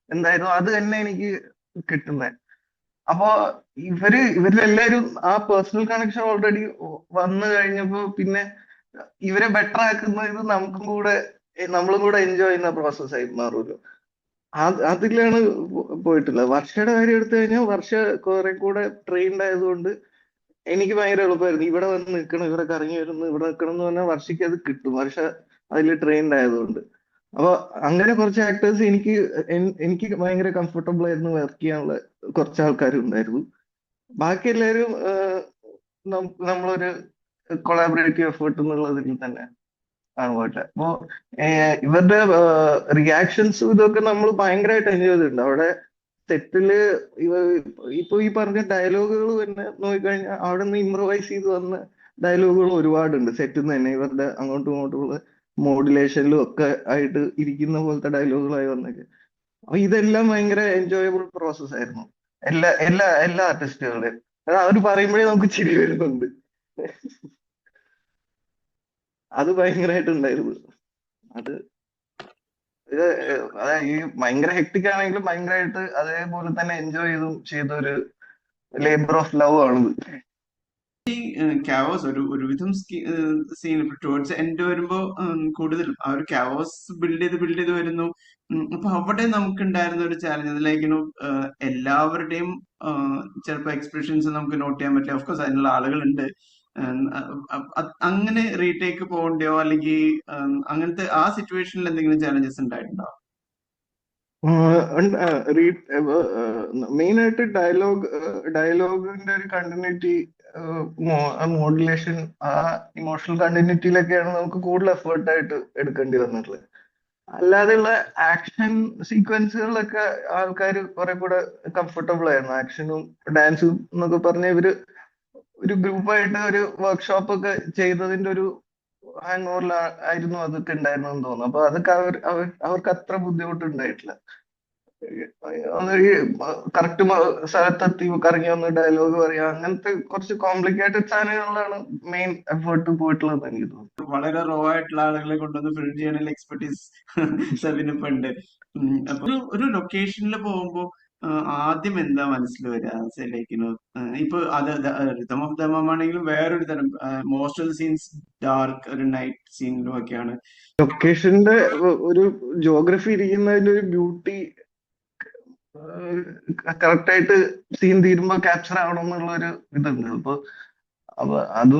എന്തായിരുന്നു, അത് തന്നെ എനിക്ക് കിട്ടുന്നത്. അപ്പോ ഇവരിലെല്ലാരും ആ പേഴ്സണൽ കണക്ഷൻ ഓൾറെഡി വന്നു കഴിഞ്ഞപ്പോ പിന്നെ ഇവരെ ബെറ്റർ ആക്കുന്നത് നമുക്കും കൂടെ നമ്മളും കൂടെ എൻജോയ് ചെയ്യുന്ന പ്രോസസ് ആയി മാറുമല്ലോ. അതിലാണ് പോയിട്ടുള്ളത്. വർഷയുടെ കാര്യം എടുത്തു കഴിഞ്ഞാൽ വർഷ കുറെ കൂടെ ട്രെയിൻഡ് ആയതുകൊണ്ട് എനിക്ക് ഭയങ്കര എളുപ്പമായിരുന്നു. ഇവിടെ വന്ന് നിൽക്കണം, ഇവിടെ കറങ്ങി വരുന്നു, ഇവിടെ നിൽക്കണം എന്ന് പറഞ്ഞാൽ വർഷയ്ക്ക് അത് കിട്ടും. വർഷ അതിൽ ട്രെയിൻഡ് ആയതുകൊണ്ട്. അപ്പൊ അങ്ങനെ കുറച്ച് ആക്ടേഴ്സ് എനിക്ക് ഭയങ്കര കംഫർട്ടബിൾ ആയിരുന്നു വർക്ക് ചെയ്യാനുള്ള കുറച്ച് ആൾക്കാരും ഉണ്ടായിരുന്നു. ബാക്കി എല്ലാവരും നമ്മളൊരു കൊളാബറേറ്റീവ് എഫേർട്ട് എന്നുള്ളതിൽ തന്നെ ആണ് പോയിട്ട്. അപ്പോ ഇവരുടെ റിയാക്ഷൻസും ഇതൊക്കെ നമ്മൾ ഭയങ്കരമായിട്ട് എൻജോയ് ചെയ്തിട്ടുണ്ട്. അവിടെ സെറ്റില് ഇപ്പൊ ഈ പറഞ്ഞ ഡയലോഗുകൾ തന്നെ നോക്കിക്കഴിഞ്ഞാൽ അവിടെ നിന്ന് ഇംപ്രവൈസ് ചെയ്ത് വന്ന ഡയലോഗുകൾ ഒരുപാടുണ്ട് സെറ്റിൽ നിന്ന് തന്നെ. ഇവരുടെ അങ്ങോട്ടും ഇങ്ങോട്ടുമുള്ള മോഡുലേഷനിലും ഒക്കെ ആയിട്ട് ഇരിക്കുന്ന പോലത്തെ ഡയലോഗുകളായി വന്നൊക്കെ. അപ്പൊ ഇതെല്ലാം ഭയങ്കര എൻജോയബിൾ പ്രോസസ് ആയിരുന്നു എല്ലാ എല്ലാ എല്ലാ ആർട്ടിസ്റ്റുകളുടെയും. അത് അവർ പറയുമ്പോഴേ നമുക്ക് ചിരി വരുന്നുണ്ട്. അത് ഭയങ്കരമായിട്ടുണ്ടായിരുന്നു. അത് ഇത് അതായത് ഈ ഭയങ്കര ഹെക്ടിക് ആണെങ്കിലും ഭയങ്കരമായിട്ട് അതേപോലെ തന്നെ എൻജോയ് ചെയ്ത ഒരു ലേബർ ഓഫ് ലവ് ആണിത്. ക്യാവോസ് ഒരുവിധം സീൻ ടുവേർഡ്സ് എൻഡ് വരുമ്പോ കൂടുതലും ആ ഒരു ക്യാവോസ് ബിൽഡ് ചെയ്ത് വരുന്നു. അപ്പൊ അവിടെ നമുക്ക് ഉണ്ടായിരുന്ന ഒരു ചാലഞ്ച് ലൈക്ക് എല്ലാവരുടെയും ചിലപ്പോ എക്സ്പ്രഷൻസ് നമുക്ക് നോട്ട് ചെയ്യാൻ പറ്റില്ല. ഓഫ്കോഴ്സ് അതിനുള്ള ആളുകളുണ്ട്. അങ്ങനെ റീടേക്ക് പോകണ്ടയോ, അല്ലെങ്കിൽ അങ്ങനത്തെ ആ സിറ്റുവേഷനിൽ എന്തെങ്കിലും ചാലഞ്ചസ് ഉണ്ടായിട്ടുണ്ടോ? മെയിൻ ആയിട്ട് ഡയലോഗിന്റെ ഒരു കണ്ടിന്യൂറ്റി, മോഡുലേഷൻ, ആ ഇമോഷണൽ കണ്ടിന്യൂറ്റിയിലൊക്കെയാണ് നമുക്ക് കൂടുതൽ എഫേർട്ട് എടുക്കേണ്ടി വന്നിട്ടുള്ളത്. അല്ലാതെയുള്ള ആക്ഷൻ സീക്വൻസുകളിലൊക്കെ ആൾക്കാർ കുറെ കൂടെ കംഫർട്ടബിൾ ആയിരുന്നു. ആക്ഷനും ഡാൻസും എന്നൊക്കെ പറഞ്ഞ ഇവര് ഒരു ഗ്രൂപ്പായിട്ട് ഒരു വർക്ക്ഷോപ്പ് ഒക്കെ ചെയ്തതിന്റെ ഒരു ഹാങ് ഓവറിൽ ആയിരുന്നു അതൊക്കെ ഉണ്ടായിരുന്നെന്ന് തോന്നുന്നു. അപ്പൊ അതൊക്കെ അവർക്ക് അത്ര ബുദ്ധിമുട്ടുണ്ടായിട്ടില്ല. ഒന്ന് ഈ കറക്റ്റ് സ്ഥലത്തെത്തി കറങ്ങി വന്ന് ഡയലോഗ് പറയാ, അങ്ങനത്തെ കുറച്ച് കോംപ്ലിക്കേറ്റഡ് സാധനങ്ങളിലാണ് മെയിൻ എഫേർട്ട് പോയിട്ടുള്ളത് എനിക്ക് തോന്നുന്നു. വളരെ റോ ആയിട്ടുള്ള ആളുകളെ കൊണ്ടുവന്ന് ഫിൽം ചെയ്യാനുള്ള എക്സ്പെർട്ടീസ് സെബിനിപ്പോ ഉണ്ട്. അപ്പൊ ഒരു ലൊക്കേഷനിൽ പോകുമ്പോ ആദ്യം എന്താ മനസ്സിൽ വരിക? ലൈക്ക് ഇപ്പൊ അത് റിതം ഓഫ് ദമം ആണെങ്കിലും വേറൊരു തരം, most of the scenes dark ഒരു നൈറ്റ് സീനിലും ഒക്കെയാണ്. ലൊക്കേഷന്റെ ഒരു ജോഗ്രഫി ഇരിക്കുന്നതിന്റെ ഒരു ബ്യൂട്ടി കറക്റ്റ് ആയിട്ട് സീൻ തീരുമ്പോ ക്യാപ്ചർ ആവണം എന്നുള്ള ഒരു ഇതുണ്ട്. അപ്പൊ അത്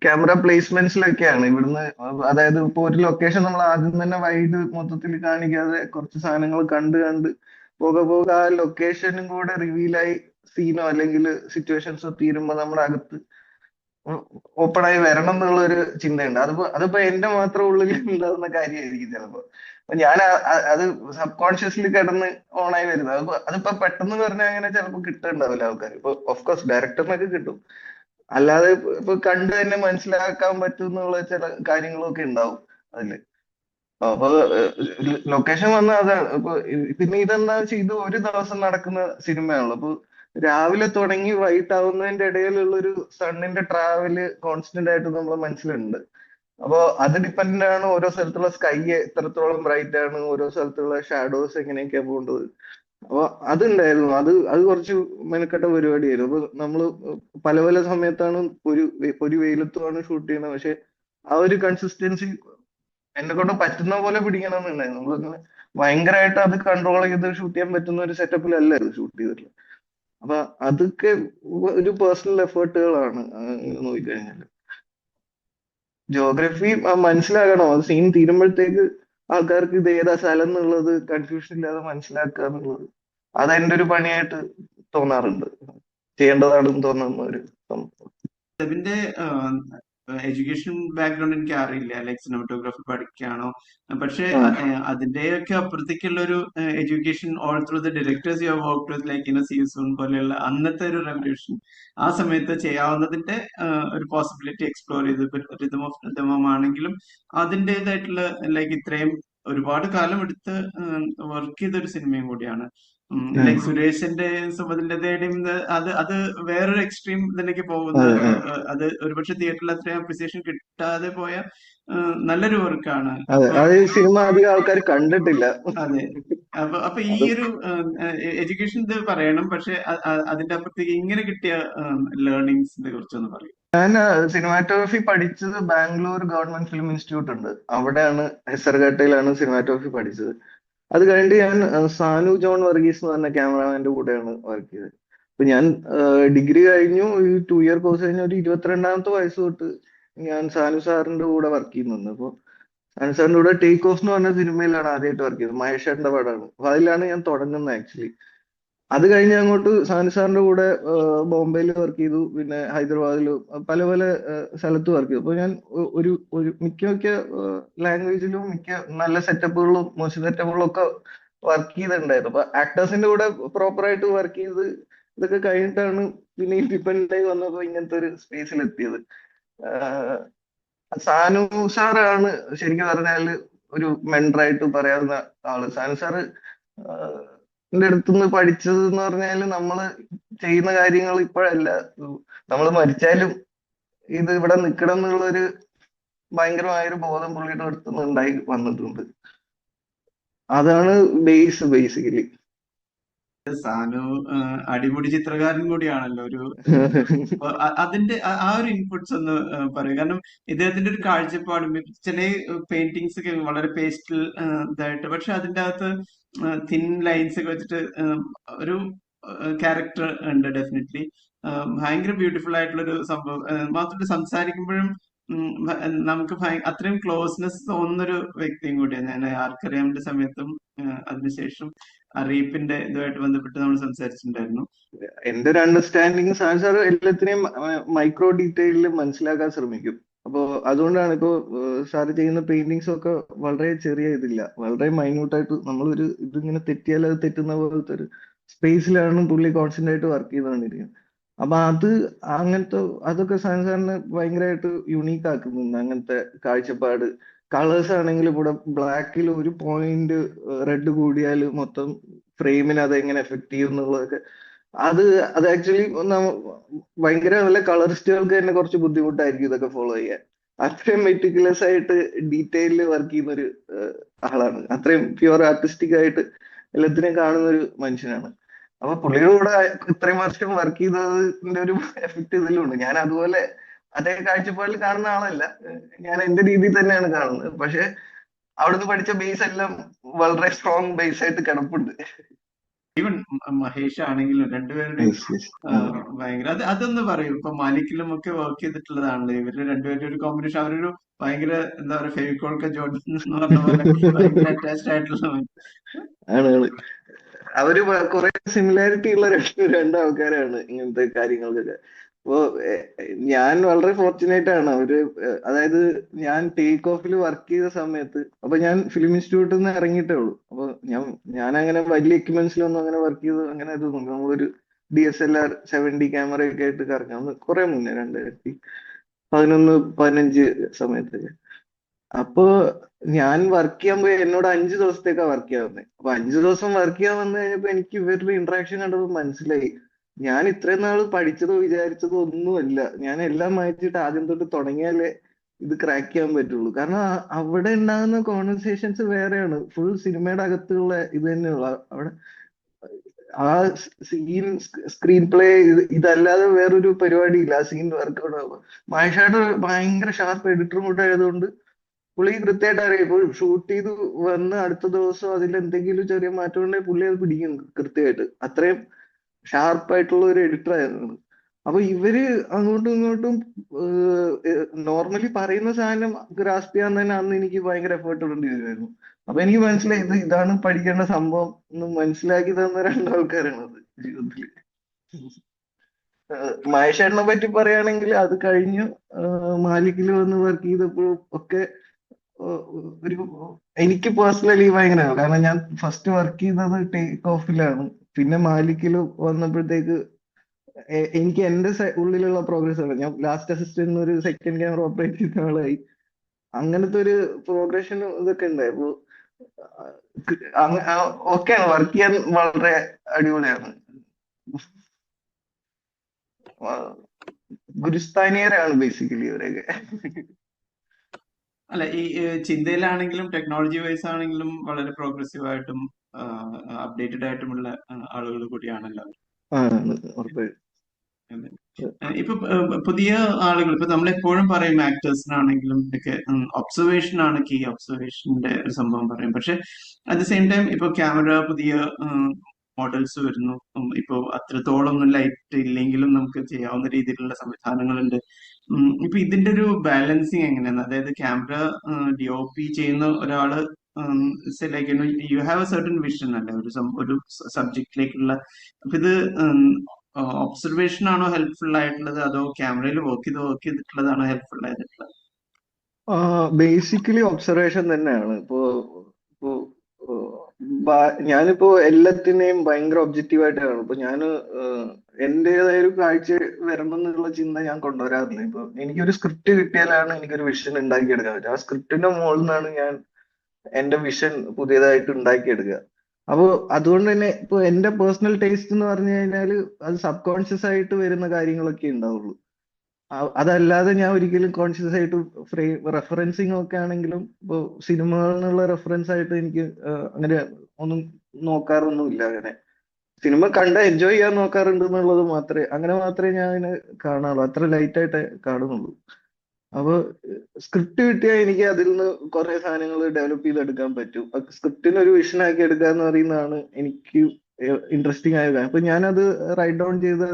ക്യാമറ പ്ലേസ്മെന്റ്സിലൊക്കെയാണ് ഇവിടുന്ന്. അതായത് ഇപ്പൊ ഒരു ലൊക്കേഷൻ നമ്മൾ ആദ്യം തന്നെ വൈഡ് മൊത്തത്തിൽ കാണിക്കാതെ കുറച്ച് സാധനങ്ങൾ കണ്ട് കണ്ട് പോകെ പോകെ ആ ലൊക്കേഷനും കൂടെ റിവീലായി സീനോ അല്ലെങ്കിൽ സിറ്റുവേഷൻസോ തീരുമ്പോ നമ്മുടെ അകത്ത് ഓപ്പൺ ആയി വരണം എന്നുള്ള ഒരു ചിന്തയുണ്ട്. അതിപ്പോ എന്റെ മാത്രം ഉള്ളിൽ ഉണ്ടാകുന്ന കാര്യമായിരിക്കും ചിലപ്പോ. അപ്പൊ ഞാൻ അത് സബ് കോൺഷ്യസ്ലി കിടന്ന് ഓണായി വരുന്നത്. അതിപ്പോ പെട്ടെന്ന് പറഞ്ഞാൽ അങ്ങനെ ചിലപ്പോ കിട്ടുന്നുണ്ടാവില്ല ആൾക്കാർ. ഇപ്പൊ ഓഫ്കോഴ്സ് ഡയറക്ടറിനൊക്കെ കിട്ടും, അല്ലാതെ ഇപ്പൊ കണ്ടു തന്നെ മനസ്സിലാക്കാൻ പറ്റും എന്നുള്ള ചില കാര്യങ്ങളൊക്കെ ഉണ്ടാവും അതില്. അപ്പൊ ലൊക്കേഷൻ വന്ന അതാണ്. പിന്നെ ഇതെന്താ വെച്ചാൽ ഇത് ഒരു ദിവസം നടക്കുന്ന സിനിമയാണല്ലോ. അപ്പൊ രാവിലെ തുടങ്ങി വൈകിട്ടാവുന്നതിന്റെ ഇടയിലുള്ള ഒരു സണ്ണിന്റെ ട്രാവല് കോൺസ്റ്റന്റ് ആയിട്ട് നമ്മളെ മനസ്സിലുണ്ട്. അപ്പൊ അത് ഡിപ്പെൻഡ് ആണ് ഓരോ സ്ഥലത്തുള്ള സ്കൈ എത്രത്തോളം ബ്രൈറ്റ് ആണ്, ഓരോ സ്ഥലത്തുള്ള ഷാഡോസ് എങ്ങനെയൊക്കെയാ പോകേണ്ടത്. അപ്പൊ അതുണ്ടായിരുന്നു. അത് കുറച്ച് മെനക്കെട്ട പരിപാടിയായിരുന്നു. അപ്പൊ നമ്മള് പല പല സമയത്താണ് ഒരു വെയിലത്തുമാണ് ഷൂട്ട് ചെയ്യുന്നത്. പക്ഷെ ആ ഒരു കൺസിസ്റ്റൻസി എന്നെ കൊണ്ട് പറ്റുന്ന പോലെ പിടിക്കണം എന്നുണ്ടായിരുന്നു. നമ്മളിങ്ങനെ ഭയങ്കരമായിട്ട് അത് കൺട്രോൾ ചെയ്ത് ഷൂട്ട് ചെയ്യാൻ പറ്റുന്ന ഒരു സെറ്റപ്പിലല്ലായിരുന്നു ഷൂട്ട് ചെയ്തിട്ടുള്ളത്. അപ്പൊ അതൊക്കെ ഒരു പേഴ്സണൽ എഫേർട്ടുകളാണ് നോക്കിക്കഴിഞ്ഞാൽ. ജോഗ്രഫി മനസ്സിലാകണം. അത് സീൻ തീരുമ്പോഴത്തേക്ക് ആൾക്കാർക്ക് ഇത് ഏതാ സ്ഥലം എന്നുള്ളത് കൺഫ്യൂഷൻ ഇല്ലാതെ മനസ്സിലാക്കുക എന്നുള്ളത് അത് എന്റെ ഒരു പണിയായിട്ട് തോന്നാറുണ്ട്, ചെയ്യേണ്ടതാണെന്ന് തോന്നുന്ന ഒരു സംഭവം. സെബിന്റെ എഡ്യൂക്കേഷൻ ബാക്ക്ഗ്രൗണ്ട് എനിക്ക് അറിയില്ല, ലൈക് സിനിമാറ്റോഗ്രാഫി പഠിക്കുകയാണോ? പക്ഷെ അതിന്റെയൊക്കെ അപ്പുറത്തേക്കുള്ള ഒരു education all through the directors you work with, like C you soon പോലെയുള്ള അന്നത്തെ ഒരു റെവല്യൂഷൻ ആ സമയത്ത് ചെയ്യാവുന്നതിന്റെ ഒരു പോസിബിലിറ്റി എക്സ്പ്ലോർ ചെയ്ത്, റിതം ഓഫ് ദമം ആണെങ്കിലും അതിൻ്റെതായിട്ടുള്ള ലൈക്ക് ഇത്രയും ഒരുപാട് കാലം എടുത്ത് വർക്ക് ചെയ്ത ഒരു സിനിമയും കൂടിയാണ്. ലൈക് സുരേഷിന്റെ സുമതിന്റെയും അത് അത് വേറൊരു എക്സ്ട്രീം ഇതിലേക്ക് പോകുന്ന, അതെ അത് ഒരുപക്ഷെ തിയേറ്ററിൽ അത്രയും അപ്രിസിയേഷൻ കിട്ടാതെ പോയ നല്ലൊരു വർക്കാണ്. അതെ, അപ്പൊ അത് ഈ സിനിമ അധികം ആൾക്കാർ കണ്ടിട്ടില്ല. അതെ, അപ്പൊ ഈ അത് ഒരു എഡ്യൂക്കേഷൻ ഇത് പറയണം, പക്ഷെ അതിന്റെ അപ്പുറത്തേക്ക് ഇങ്ങനെ കിട്ടിയ ലേണിങ്സിനെ കുറിച്ചൊന്ന് പറയും. ഞാൻ സിനിമാറ്റോഗ്രഫി പഠിച്ചത് ബാംഗ്ലൂർ ഗവൺമെന്റ് ഫിലിം ഇൻസ്റ്റിറ്റ്യൂട്ട് ഉണ്ട്, അവിടെയാണ് ഹെസർഗട്ടയിലാണ് സിനിമാറ്റോഗ്രഫി പഠിച്ചത്. അത് കഴിഞ്ഞിട്ട് ഞാൻ സാനു ജോൺ വർഗീസ് എന്ന് പറഞ്ഞ ക്യാമറാമാന്റെ കൂടെയാണ് വർക്ക് ചെയ്തത്. അപ്പൊ ഞാൻ ഡിഗ്രി കഴിഞ്ഞു, ഈ 2 ഇയർ കോഴ്സ് കഴിഞ്ഞ ഒരു 22ാമത്തെ വയസ്സ് തൊട്ട് ഞാൻ സാനു സാറിന്റെ കൂടെ വർക്ക് ചെയ്യുന്നുണ്ട്. അപ്പൊ സാനു സാറിന്റെ കൂടെ ടേക്ക് ഓഫ് എന്ന് പറഞ്ഞ സിനിമയിലാണ് ആദ്യമായിട്ട് വർക്ക് ചെയ്തത്. മഹേഷേട്ടന്റെ പടമാണ്. അപ്പൊ അതിലാണ് ഞാൻ തുടങ്ങുന്നത് ആക്ച്വലി. അത് കഴിഞ്ഞ് അങ്ങോട്ട് സാനു സാറിന്റെ കൂടെ ബോംബെയിൽ വർക്ക് ചെയ്തു, പിന്നെ ഹൈദരാബാദിലും പല പല സ്ഥലത്ത് വർക്ക് ചെയ്തു. അപ്പൊ ഞാൻ ഒരു ഒരു മിക്ക മിക്ക ലാംഗ്വേജിലും മിക്ക നല്ല സെറ്റപ്പുകളിലും മോശം സെറ്റപ്പുകളിലും ഒക്കെ വർക്ക് ചെയ്തിട്ടുണ്ടായിരുന്നു. അപ്പൊ ആക്ടേഴ്സിന്റെ കൂടെ പ്രോപ്പർ ആയിട്ട് വർക്ക് ചെയ്ത് ഇതൊക്കെ കഴിഞ്ഞിട്ടാണ് പിന്നെ ഇൻഡിപെൻഡന്റ് ആയി വന്നപ്പോ ഇങ്ങനത്തെ ഒരു സ്പേസിൽ എത്തിയത്. ആഹ് സാനു സാറാണ് ശരിക്കും പറഞ്ഞാല് ഒരു മെന്ററായിട്ട് പറയാവുന്ന ആള്. സാനു സാറ് ന്റെ അടുത്തുനിന്ന് പഠിച്ചത് എന്ന് പറഞ്ഞാല് നമ്മള് ചെയ്യുന്ന കാര്യങ്ങൾ ഇപ്പോഴല്ല, നമ്മൾ മരിച്ചാലും ഇത് ഇവിടെ നിൽക്കണം എന്നുള്ളൊരു ഭയങ്കരമായൊരു ബോധം പുള്ളിയുടെ അടുത്തുനിന്ന് ഉണ്ടായി വന്നിട്ടുണ്ട്. അതാണ് ബേസിക്കലി. സാനു അടിപൊളി ചിത്രകാരൻ കൂടിയാണല്ലോ. അപ്പൊ അതിന്റെ ആ ഒരു ഇൻപുട്സ് ഒന്ന് പറയും. കാരണം ഇദ്ദേഹത്തിന്റെ ഒരു കാഴ്ചപ്പാടും ചില പെയിന്റിങ്സ് ഒക്കെ വളരെ പേസ്റ്റൽ ഇതായിട്ട്, പക്ഷെ അതിന്റെ അകത്ത് തിൻ ലൈൻസ് ഒക്കെ വെച്ചിട്ട് ഒരു ക്യാരക്ടർ ഉണ്ട് ഡെഫിനറ്റ്ലി. ഭയങ്കര ബ്യൂട്ടിഫുൾ ആയിട്ടുള്ള ഒരു സംഭവം. മാത്രമല്ല സംസാരിക്കുമ്പോഴും നമുക്ക് അത്രയും ക്ലോസ്നെസ് തോന്നുന്നൊരു വ്യക്തിയും കൂടിയാണ്. ഞാൻ ആർക്കറിയാമിന്റെ സമയത്തും അതിനുശേഷം അറിയിപ്പിന്റെ ഇതുമായിട്ട് ബന്ധപ്പെട്ട് നമ്മൾ സംസാരിച്ചിട്ടുണ്ടായിരുന്നു. എന്റെ ഒരു അണ്ടർസ്റ്റാൻഡിങ് സാൻ സാർ എല്ലാത്തിനെയും മൈക്രോ ഡീറ്റെയിലിൽ മനസ്സിലാക്കാൻ ശ്രമിക്കും. അപ്പോ അതുകൊണ്ടാണ് ഇപ്പോ സാറ് ചെയ്യുന്ന പെയിന്റിങ്സ് ഒക്കെ വളരെ ചെറിയ ഇതില്ല, വളരെ മൈന്യൂട്ടായിട്ട് നമ്മളൊരു ഇതിങ്ങനെ തെറ്റിയാൽ അത് തെറ്റുന്ന പോലത്തെ ഒരു സ്പേസിലാണ് പുള്ളി കോൺസ്റ്റന്റ് ആയിട്ട് വർക്ക് ചെയ്തുകൊണ്ടിരിക്കുന്നത്. അപ്പൊ അങ്ങനത്തെ അതൊക്കെ സാൻ സാറിനെ ഭയങ്കരമായിട്ട് യുണീക്ക് ആക്കുന്നുണ്ട്. അങ്ങനത്തെ കാഴ്ചപ്പാട്, കളേഴ്സ് ആണെങ്കിൽ ഇവിടെ ബ്ലാക്കിൽ ഒരു പോയിന്റ് റെഡ് കൂടിയാൽ മൊത്തം ഫ്രെയിമിനെ അത് എങ്ങനെ എഫക്ട് ചെയ്യും എന്നുള്ളതൊക്കെ അത് അത് ആക്ച്വലി ഭയങ്കര നല്ല കളറിസ്റ്റുകൾക്ക് തന്നെ കുറച്ച് ബുദ്ധിമുട്ടായിരിക്കും ഇതൊക്കെ ഫോളോ ചെയ്യാൻ. അത്രയും മെറ്റിക്കുലസ് ആയിട്ട് ഡീറ്റെയിലിൽ വർക്ക് ചെയ്യുന്ന ഒരു ആളാണ്. അത്രയും പ്യുവർ ആർട്ടിസ്റ്റിക് ആയിട്ട് എല്ലാത്തിനെയും കാണുന്ന ഒരു മനുഷ്യനാണ്. അപ്പൊ പുള്ളിയുടെ കൂടെ ഇത്രയും വർഷം വർക്ക് ചെയ്തതിന്റെ ഒരു എഫക്ട് ഇതിലുണ്ട്. ഞാൻ അതുപോലെ അതേ കാഴ്ചപ്പാടിൽ കാണുന്ന ആളല്ല. ഞാൻ എന്റെ രീതിയിൽ തന്നെയാണ് കാണുന്നത്. പക്ഷെ അവിടുന്ന് പഠിച്ച ബേസ് എല്ലാം വളരെ സ്ട്രോങ് ബേസ് ആയിട്ട് കിടപ്പുണ്ട്. ഈവൻ മഹേഷ് ആണെങ്കിലും രണ്ടുപേരുടെയും Yes, yes. ഭയങ്കര അതൊന്ന് പറയും. ഇപ്പൊ മാലിക്കിലും ഒക്കെ വർക്ക് ചെയ്തിട്ടുള്ളതാണല്ലോ ഇവര് രണ്ടുപേരുടെ ഒരു കോമ്പിനേഷൻ. അവരൊരു ഭയങ്കര എന്താ പറയാ ഫെവിക്കോൾ ജോൺസൺ എന്ന് പറഞ്ഞ പോലെ ഭയങ്കര അറ്റാച്ച്ഡ് ആയിട്ടുള്ള ആണ് ആണ്. അവര് കുറെ സിമിലാരിറ്റി ഉള്ള രണ്ട് ആൾക്കാരാണ് ഇങ്ങനത്തെ കാര്യങ്ങൾക്കൊക്കെ. അപ്പോ ഞാൻ വളരെ ഫോർച്ചുനേറ്റ് ആണ്. അതായത് ഞാൻ ടേക്ക് ഓഫിൽ വർക്ക് ചെയ്ത സമയത്ത്, അപ്പൊ ഞാൻ ഫിലിം ഇൻസ്റ്റിറ്റ്യൂട്ടിൽ നിന്ന് ഇറങ്ങിയിട്ടേ ഉള്ളൂ. അപ്പൊ ഞാൻ അങ്ങനെ വലിയ എക്യുപ്മെന്റ്സിലൊന്നും അങ്ങനെ വർക്ക് ചെയ്ത് അങ്ങനെ ഇതൊന്നും, നമ്മളൊരു DSLR 70 ക്യാമറയൊക്കെ ആയിട്ട് കറങ്ങാം കുറെ മുന്നേ 2011-15 സമയത്തൊക്കെ. അപ്പൊ ഞാൻ വർക്ക് ചെയ്യാൻ പോയി, എന്നോട് 5 ദിവസത്തേക്കാ വർക്ക് ചെയ്യാൻ വന്നത്. അപ്പൊ 5 ദിവസം വർക്ക് ചെയ്യാൻ വന്നു കഴിഞ്ഞപ്പോ എനിക്ക് ഇവരുടെ ഇന്ററാക്ഷൻ കണ്ടപ്പോ മനസ്സിലായി, ഞാൻ ഇത്രയും നാൾ പഠിച്ചതോ വിചാരിച്ചതോ ഒന്നുമല്ല. ഞാൻ എല്ലാം മാറ്റിയിട്ട് ആദ്യം തൊട്ട് തുടങ്ങിയാലേ ഇത് ക്രാക്ക് ചെയ്യാൻ പറ്റുള്ളൂ. കാരണം അവിടെ ഉണ്ടാകുന്ന കോൺവെർസേഷൻസ് വേറെയാണ്. ഫുൾ സിനിമയുടെ അകത്തുള്ള ഇത് തന്നെയുള്ള അവിടെ ആ സീൻ സ്ക്രീൻ പ്ലേ ഇതല്ലാതെ വേറൊരു പരിപാടിയില്ല. ആ സീൻ വർക്കൗട്ട് ആവുക. മഹേഷായിട്ട് ഭയങ്കര ഷാർപ്പ് എഡിറ്ററും കൂടെ ആയതുകൊണ്ട് പുള്ളി കൃത്യമായിട്ട് അറിയാം. ഇപ്പോൾ ഷൂട്ട് ചെയ്ത് വന്ന് അടുത്ത ദിവസം അതിൽ എന്തെങ്കിലും ചെറിയ മാറ്റം ഉണ്ടെങ്കിൽ പുള്ളി അത് പിടിക്കും കൃത്യമായിട്ട്. അത്രയും ഷാർപ്പായിട്ടുള്ള ഒരു എഡിറ്റർ ആയിരുന്നു. അപ്പൊ ഇവര് അങ്ങോട്ടും ഇങ്ങോട്ടും നോർമലി പറയുന്ന സാധനം ഗ്രാസ്പ് ചെയ്യാൻ തന്നെ അന്ന് എനിക്ക് ഭയങ്കര എഫേർട്ട് ഇടേണ്ടി വരുമായിരുന്നു. അപ്പൊ എനിക്ക് മനസ്സിലായി ഇതാണ് പഠിക്കേണ്ട സംഭവം എന്ന് മനസ്സിലാക്കി തന്ന രണ്ടാൾക്കാരാണ് അത് ജീവിതത്തിൽ. മഹേഷേട്ടനെ പറ്റി പറയുകയാണെങ്കിൽ അത് കഴിഞ്ഞ് മാലിക്കിൽ വന്ന് വർക്ക് ചെയ്തപ്പോൾ ഒക്കെ ഒരു എനിക്ക് പേഴ്സണലി ഭയങ്കര, കാരണം ഞാൻ ഫസ്റ്റ് വർക്ക് ചെയ്തത് ടേക്ക് ഓഫിലാണ്. പിന്നെ മാലിക്കിൽ വന്നപ്പോഴത്തേക്ക് എനിക്ക് എന്റെ ഉള്ളിലുള്ള പ്രോഗ്രസ് ആണ്. ഞാൻ ലാസ്റ്റ് അസിസ്റ്റന്റ് ഒരു സെക്കൻഡ് ക്യാമറ ഓപ്പറേറ്റ് ചെയ്യുന്ന ആളായി. അങ്ങനത്തെ ഒരു പ്രോഗ്രഷൻ ഇതൊക്കെ ഉണ്ടായി. അപ്പൊ ഓക്കെയാണ്, വർക്ക് ചെയ്യാൻ വളരെ അടിപൊളിയാണ്. ഗുരുസ്ഥാനീയരാണ് ബേസിക്കലി ഇവരൊക്കെ. അല്ല ഈ ചിന്തയിലാണെങ്കിലും ടെക്നോളജി വൈസ് ആണെങ്കിലും വളരെ പ്രോഗ്രസീവ് ആയിട്ടും അപ്ഡേറ്റഡ് ആയിട്ടുമുള്ള ആളുകൾ കൂടിയാണല്ലോ അവർ. ആണ് ഉറപ്പായും. അതെ. ഇപ്പൊ പുതിയ ആളുകൾ ഇപ്പൊ നമ്മൾ എപ്പോഴും പറയും ആക്ടേഴ്സിനാണെങ്കിലും ഒക്കെ ഒബ്സർവേഷൻ ആണ് കീ, ഒബ്സർവേഷന്റെ ഒരു സംഭവം പറയും. പക്ഷെ അറ്റ് ദ സെയിം ടൈം ഇപ്പൊ ക്യാമറ പുതിയ മോഡൽസ് വരുന്നു. ഇപ്പൊ അത്രത്തോളം ഒന്നും ലൈറ്റ് ഇല്ലെങ്കിലും നമുക്ക് ചെയ്യാവുന്ന രീതിയിലുള്ള സംവിധാനങ്ങളുണ്ട്. ഇപ്പൊ ഇതിന്റെ ഒരു ബാലൻസിങ് എങ്ങനെയാണ്? അതായത് ക്യാമറ DOP ചെയ്യുന്ന ഒരാള് like you have A certain vision അല്ലെ ഒരു സബ്ജക്റ്റിലേക്കുള്ള. അപ്പൊ ഇത് ഒബ്സർവേഷൻ ആണോ ഹെൽപ്ഫുൾ ആയിട്ടുള്ളത്, അതോ ക്യാമറയിൽ വർക്ക് ചെയ്തിട്ടുള്ളതാണോ ഹെൽപ്ഫുൾ ആയിട്ടുള്ളത്? ബേസിക്കലി ഒബ്സർവേഷൻ തന്നെയാണ്. ഇപ്പോ ഞാനിപ്പോ എല്ലാത്തിനെയും ഭയങ്കര ഒബ്ജക്റ്റീവ് ആയിട്ട് കാണും. ഇപ്പൊ ഞാൻ എന്റേതായ ഒരു കാഴ്ച വരണം എന്നുള്ള ചിന്ത ഞാൻ കൊണ്ടുവരാറില്ല. ഇപ്പൊ എനിക്കൊരു സ്ക്രിപ്റ്റ് കിട്ടിയാലാണ് എനിക്കൊരു വിഷൻ ഉണ്ടാക്കിയെടുക്കാൻ പറ്റുക. ആ സ്ക്രിപ്റ്റിന്റെ മുകളിൽ നിന്നാണ് ഞാൻ എന്റെ വിഷൻ പുതിയതായിട്ട് ഉണ്ടാക്കിയെടുക്കുക. അപ്പോ അതുകൊണ്ട് തന്നെ ഇപ്പൊ എന്റെ പേഴ്സണൽ ടേസ്റ്റ് എന്ന് പറഞ്ഞു കഴിഞ്ഞാൽ അത് സബ് കോൺഷ്യസ് ആയിട്ട് വരുന്ന കാര്യങ്ങളൊക്കെ ഉണ്ടാവുള്ളൂ. അതല്ലാതെ ഞാൻ ഒരിക്കലും കോൺഷ്യസ് ആയിട്ട് റെഫറൻസിങ് ഒക്കെ ആണെങ്കിലും ഇപ്പൊ സിനിമകളിൽ നിന്നുള്ള റെഫറൻസ് ആയിട്ട് എനിക്ക് അങ്ങനെ ഒന്നും നോക്കാറൊന്നുമില്ല. അങ്ങനെ സിനിമ കണ്ട് എൻജോയ് ചെയ്യാൻ നോക്കാറുണ്ട് എന്നുള്ളത് മാത്രമേ, അങ്ങനെ മാത്രമേ ഞാൻ അതിനെ കാണാറുള്ളൂ. അത്ര ലൈറ്റ് ആയിട്ട് കാണുന്നുള്ളൂ. അപ്പൊ സ്ക്രിപ്റ്റ് കിട്ടിയാൽ എനിക്ക് അതിൽ നിന്ന് കുറെ സാധനങ്ങൾ ഡെവലപ്പ് ചെയ്തെടുക്കാൻ പറ്റും. സ്ക്രിപ്റ്റിന് ഒരു വിഷൻ ആക്കി എടുക്കുക എന്ന് പറയുന്നതാണ് എനിക്ക് ഇൻട്രസ്റ്റിംഗ് ആയ കാര്യം. അപ്പൊ ഞാനത് റൈറ്റ് ഡൗൺ ചെയ്ത്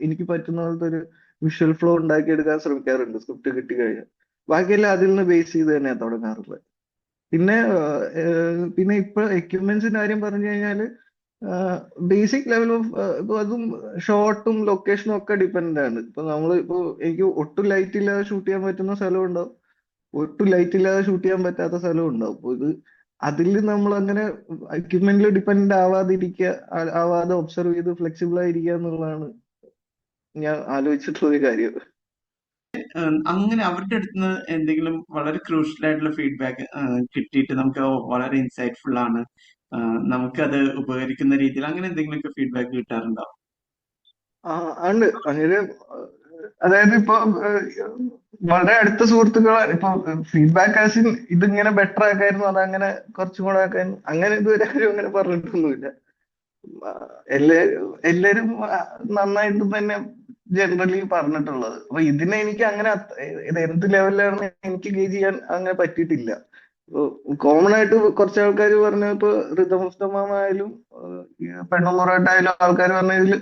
എനിക്ക് പറ്റുന്ന പോലത്തെ ഒരു വിഷ്വൽ ഫ്ലോ ഉണ്ടാക്കിയെടുക്കാൻ ശ്രമിക്കാറുണ്ട് സ്ക്രിപ്റ്റ് കിട്ടിക്കഴിഞ്ഞാൽ. ബാക്കിയെല്ലാം അതിൽ നിന്ന് ബേസ് ചെയ്ത് തന്നെയാണ് തുടങ്ങാറുള്ളത്. പിന്നെ പിന്നെ ഇപ്പൊ എക്യുപ്മെന്റ്സിന്റെ കാര്യം പറഞ്ഞു കഴിഞ്ഞാല് ബേസിക് ലെവൽ ഓഫ് ഇപ്പൊ അതും ഷോട്ടും ലൊക്കേഷനും ഒക്കെ ഡിപ്പെൻഡ് ആണ്. ഇപ്പൊ എനിക്ക് ഒട്ടും ലൈറ്റ് ഇല്ലാതെ ഷൂട്ട് ചെയ്യാൻ പറ്റുന്ന സ്ഥലം ഉണ്ടാവും, ഒട്ടും ലൈറ്റ് ഇല്ലാതെ ഷൂട്ട് ചെയ്യാൻ പറ്റാത്ത സ്ഥലം ഉണ്ടാവും. അപ്പൊ അതിൽ നമ്മൾ അങ്ങനെ എക്യുപ്മെന്റിൽ ഡിപ്പെൻഡ് ആവാതെ ഒബ്സർവ് ചെയ്ത് ഫ്ലെക്സിബിൾ ആയിരിക്കുക എന്നുള്ളതാണ് ഞാൻ ആലോചിച്ചിട്ടുള്ള ഒരു കാര്യം. അങ്ങനെ അവരുടെ അടുത്ത് നിന്ന് എന്തെങ്കിലും വളരെ ക്രൂഷ്യൽ ആയിട്ടുള്ള ഫീഡ്ബാക്ക് കിട്ടിയിട്ട് നമുക്ക് വളരെ ഇൻസൈറ്റ്ഫുൾ ആണ്, നമുക്കത് ഉപകരിക്കുന്ന രീതിയിൽ അങ്ങനെ എന്തെങ്കിലുമൊക്കെ ഫീഡ്ബാക്ക് കിട്ടാറുണ്ടോ? ഉണ്ട് അങ്ങനെ. അതായത് ഇപ്പൊ വളരെ അടുത്ത സുഹൃത്തുക്കളെ ഇപ്പൊ ഫീഡ്ബാക്ക് ആസിൻ ഇതിങ്ങനെ ബെറ്റർ ആക്കായിരുന്നു, അതങ്ങനെ കുറച്ചും കൂടെ ആക്കായിരുന്നു, അങ്ങനെ ഇതുവരെ ആരും അങ്ങനെ പറഞ്ഞിട്ടൊന്നുമില്ല. എല്ലാരും നന്നായിട്ട് തന്നെ ജനറലി പറഞ്ഞിട്ടുള്ളത്. അപ്പൊ ഇതിനെ എനിക്ക് അങ്ങനെ ഇത് എന്ത് ലെവലിലാണെന്ന് എനിക്ക് ഗേജ് ചെയ്യാൻ അങ്ങനെ പറ്റിയിട്ടില്ല. കോമൺ ആയിട്ട് കുറച്ച് ആൾക്കാർ പറഞ്ഞ ഇപ്പൊ റിതം ഓഫ് ദ മാം ആയാലും പെണ്ണുമുറട്ടായാലും ആൾക്കാർ പറഞ്ഞതിൽ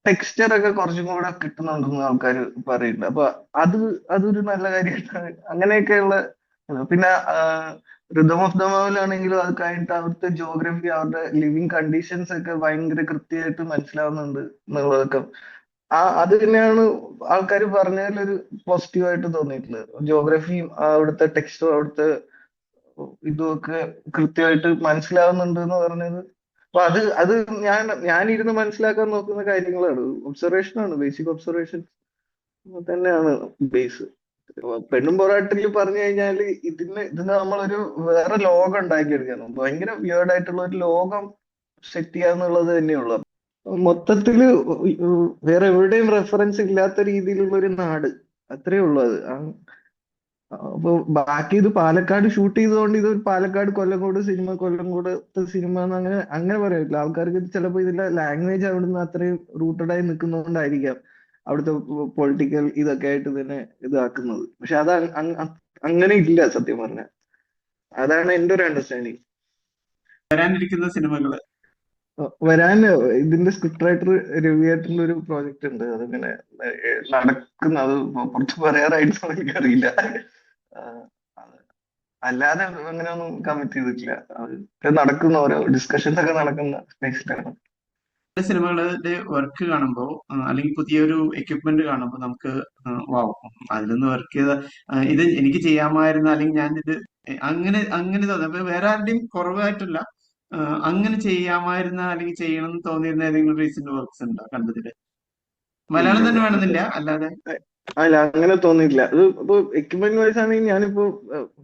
ടെക്സ്ചർ ഒക്കെ കുറച്ചും കൂടെ കിട്ടുന്നുണ്ടെന്ന് ആൾക്കാർ പറയുന്നുണ്ട്. അപ്പൊ അത് അതൊരു നല്ല കാര്യമായിട്ടാണ് അങ്ങനെയൊക്കെയുള്ള. പിന്നെ റിതം ഓഫ് ദ മാമിലാണെങ്കിലും അത് കഴിഞ്ഞിട്ട് അവിടുത്തെ ജോഗ്രഫി, അവരുടെ ലിവിങ് കണ്ടീഷൻസ് ഒക്കെ ഭയങ്കര കൃത്യമായിട്ട് മനസ്സിലാവുന്നുണ്ട് എന്നുള്ളതൊക്കെ അത് തന്നെയാണ് ആൾക്കാർ പറഞ്ഞതിലൊരു പോസിറ്റീവായിട്ട് തോന്നിയിട്ടുള്ളത്. ജോഗ്രഫിയും അവിടുത്തെ ടെക്സ്റ്റും അവിടുത്തെ ഇതുമൊക്കെ കൃത്യമായിട്ട് മനസ്സിലാവുന്നുണ്ട് എന്ന് പറഞ്ഞത്. അപ്പൊ അത് ഞാനിരുന്ന് മനസ്സിലാക്കാൻ നോക്കുന്ന കാര്യങ്ങളാണ്, ഒബ്സർവേഷൻ ആണ്, ബേസിക് ഒബ്സർവേഷൻ തന്നെയാണ് ബേസ്. പെണ്ണും പൊറാട്ടിൽ പറഞ്ഞു കഴിഞ്ഞാല് ഇതിന് നമ്മളൊരു വേറെ ലോകം ഉണ്ടാക്കിയെടുക്കണം, ഭയങ്കര വിയേർഡ് ഒരു ലോകം സെറ്റ് ചെയ്യാന്നുള്ളത് തന്നെയുള്ളു. മൊത്തത്തില് വേറെ എവിടെയും റെഫറൻസ് ഇല്ലാത്ത രീതിയിലുള്ള ഒരു നാട്, അത്രേ ഉള്ളൂ അത്. അപ്പൊ ബാക്കി ഇത് പാലക്കാട് ഷൂട്ട് ചെയ്തതുകൊണ്ട് ഇത് പാലക്കാട് കൊല്ലങ്കോട് സിനിമ, കൊല്ലങ്കോടത്തെ സിനിമ എന്ന് അങ്ങനെ അങ്ങനെ പറയാൻ പറ്റില്ല. ആൾക്കാർക്ക് ചിലപ്പോ ഇതിന്റെ ലാംഗ്വേജ് അവിടുന്ന് അത്രയും റൂട്ടഡ് ആയി നിൽക്കുന്നതുകൊണ്ടായിരിക്കാം അവിടുത്തെ പൊളിറ്റിക്കൽ ഇതൊക്കെ ആയിട്ട് തന്നെ ഇതാക്കുന്നത്. പക്ഷെ അത് അങ്ങനെ ഇല്ല സത്യം പറഞ്ഞ. അതാണ് എന്റെ ഒരു അണ്ടർസ്റ്റാൻഡിങ്. വരാനിരിക്കുന്ന സിനിമകള് വരാൻ ഇതിന്റെ സ്ക്രിപ്റ്റ് റൈറ്റർ രവിയേട്ടന്റെ ഒരു പ്രോജക്റ്റ് ഉണ്ട്, അതിങ്ങനെ നടക്കുന്നത്. പുറത്ത് പറയാറായിട്ടൊന്നും എനിക്കറിയില്ല. അല്ലാതെ അങ്ങനെയൊന്നും കമ്മിറ്റ് ചെയ്തിട്ടില്ല. അത് നടക്കുന്ന ഓരോ ഡിസ്കഷൻസ് ഒക്കെ നടക്കുന്ന സ്പേസിലാണ്. സിനിമകളുടെ വർക്ക് കാണുമ്പോൾ അല്ലെങ്കിൽ പുതിയൊരു എക്യുപ്മെന്റ് കാണുമ്പോൾ നമുക്ക് വാവ്, അതിൽ നിന്ന് വർക്ക് ചെയ്ത ഇത് എനിക്ക് ചെയ്യാമായിരുന്നു, അല്ലെങ്കിൽ ഞാൻ ഇത് അങ്ങനെ അങ്ങനെ തോന്നുന്നു. അപ്പൊ വേറെ ആരുടെയും കുറവായിട്ടല്ല, അങ്ങനെ ചെയ്യാമായിരുന്ന അല്ലെങ്കിൽ ചെയ്യണം എന്ന് തോന്നിയിരുന്ന ഏതെങ്കിലും റീസെന്റ് വർക്ക്സ് ഉണ്ടോ കണ്ടതില്? മലയാളം തന്നെ വേണമെന്നില്ല, അല്ലാതെ. അല്ല, അങ്ങനെ തോന്നിയിട്ടില്ല. അത് ഇപ്പൊ എക്യുപ്മെന്റ് വൈസ് ആണെങ്കിൽ ഞാനിപ്പോ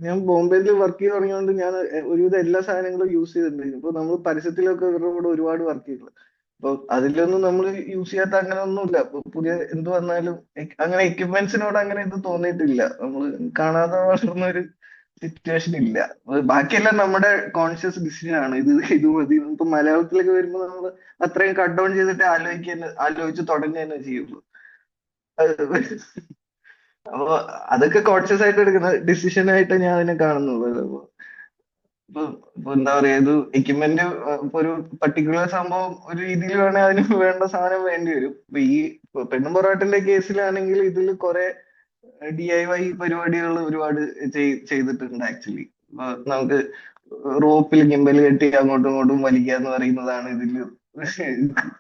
ഞാൻ ബോംബെയിൽ വർക്ക് ചെയ്ത് തുടങ്ങിയോണ്ട് ഞാൻ ഒരുവിധം എല്ലാ സാധനങ്ങളും യൂസ് ചെയ്തിട്ടുണ്ട്. ഇപ്പൊ നമ്മൾ പരസ്യത്തിലൊക്കെ ഇവരുടെ കൂടെ ഒരുപാട് വർക്ക് ചെയ്തിട്ടുണ്ട്. അപ്പൊ അതിലൊന്നും നമ്മൾ യൂസ് ചെയ്യാത്ത അങ്ങനെ ഒന്നുമില്ല. ഇപ്പൊ പുതിയ എന്ത് വന്നാലും അങ്ങനെ എക്യുപ്മെന്റ്സിനോട് അങ്ങനെ ഇത് തോന്നിയിട്ടില്ല. നമ്മൾ കാണാതെ വളർന്ന ഒരു സിറ്റുവേഷൻ ഇല്ല. ബാക്കിയെല്ലാം നമ്മുടെ കോൺഷ്യസ് ഡിസിഷൻ ആണ്. ഇത് മതി. ഇപ്പൊ മലയാളത്തിലൊക്കെ വരുമ്പോൾ നമ്മൾ അത്രയും കട്ട് ഡൗൺ ചെയ്തിട്ട് ആലോചിച്ച് തുടങ്ങുക തന്നെ ചെയ്യുള്ളൂ. അപ്പൊ അതൊക്കെ കോൺഷ്യസ് ആയിട്ട് എടുക്കുന്ന ഡിസിഷൻ ആയിട്ട് ഞാൻ അതിനെ കാണുന്നുള്ളൂ. ഇപ്പൊ ഇപ്പൊ എന്താ പറയാ, ഇത് എക്യുപ്മെന്റ് ഇപ്പൊ ഒരു പർട്ടിക്കുലർ സംഭവം ഒരു രീതിയിൽ വേണേ അതിന് വേണ്ട സാധനം വേണ്ടി വരും. ഇപ്പൊ ഈ പെണ്ണും പൊറാട്ടിന്റെ കേസിലാണെങ്കിൽ ഇതിൽ കുറെ DIY പരിപാടികൾ ഒരുപാട് ചെയ്തിട്ടുണ്ട് ആക്ച്വലി. നമുക്ക് റോപ്പിൽ ഗിംബൽ കെട്ടി അങ്ങോട്ടും ഇങ്ങോട്ടും വലിക്കുക എന്ന് പറയുന്നതാണ് ഇതിൽ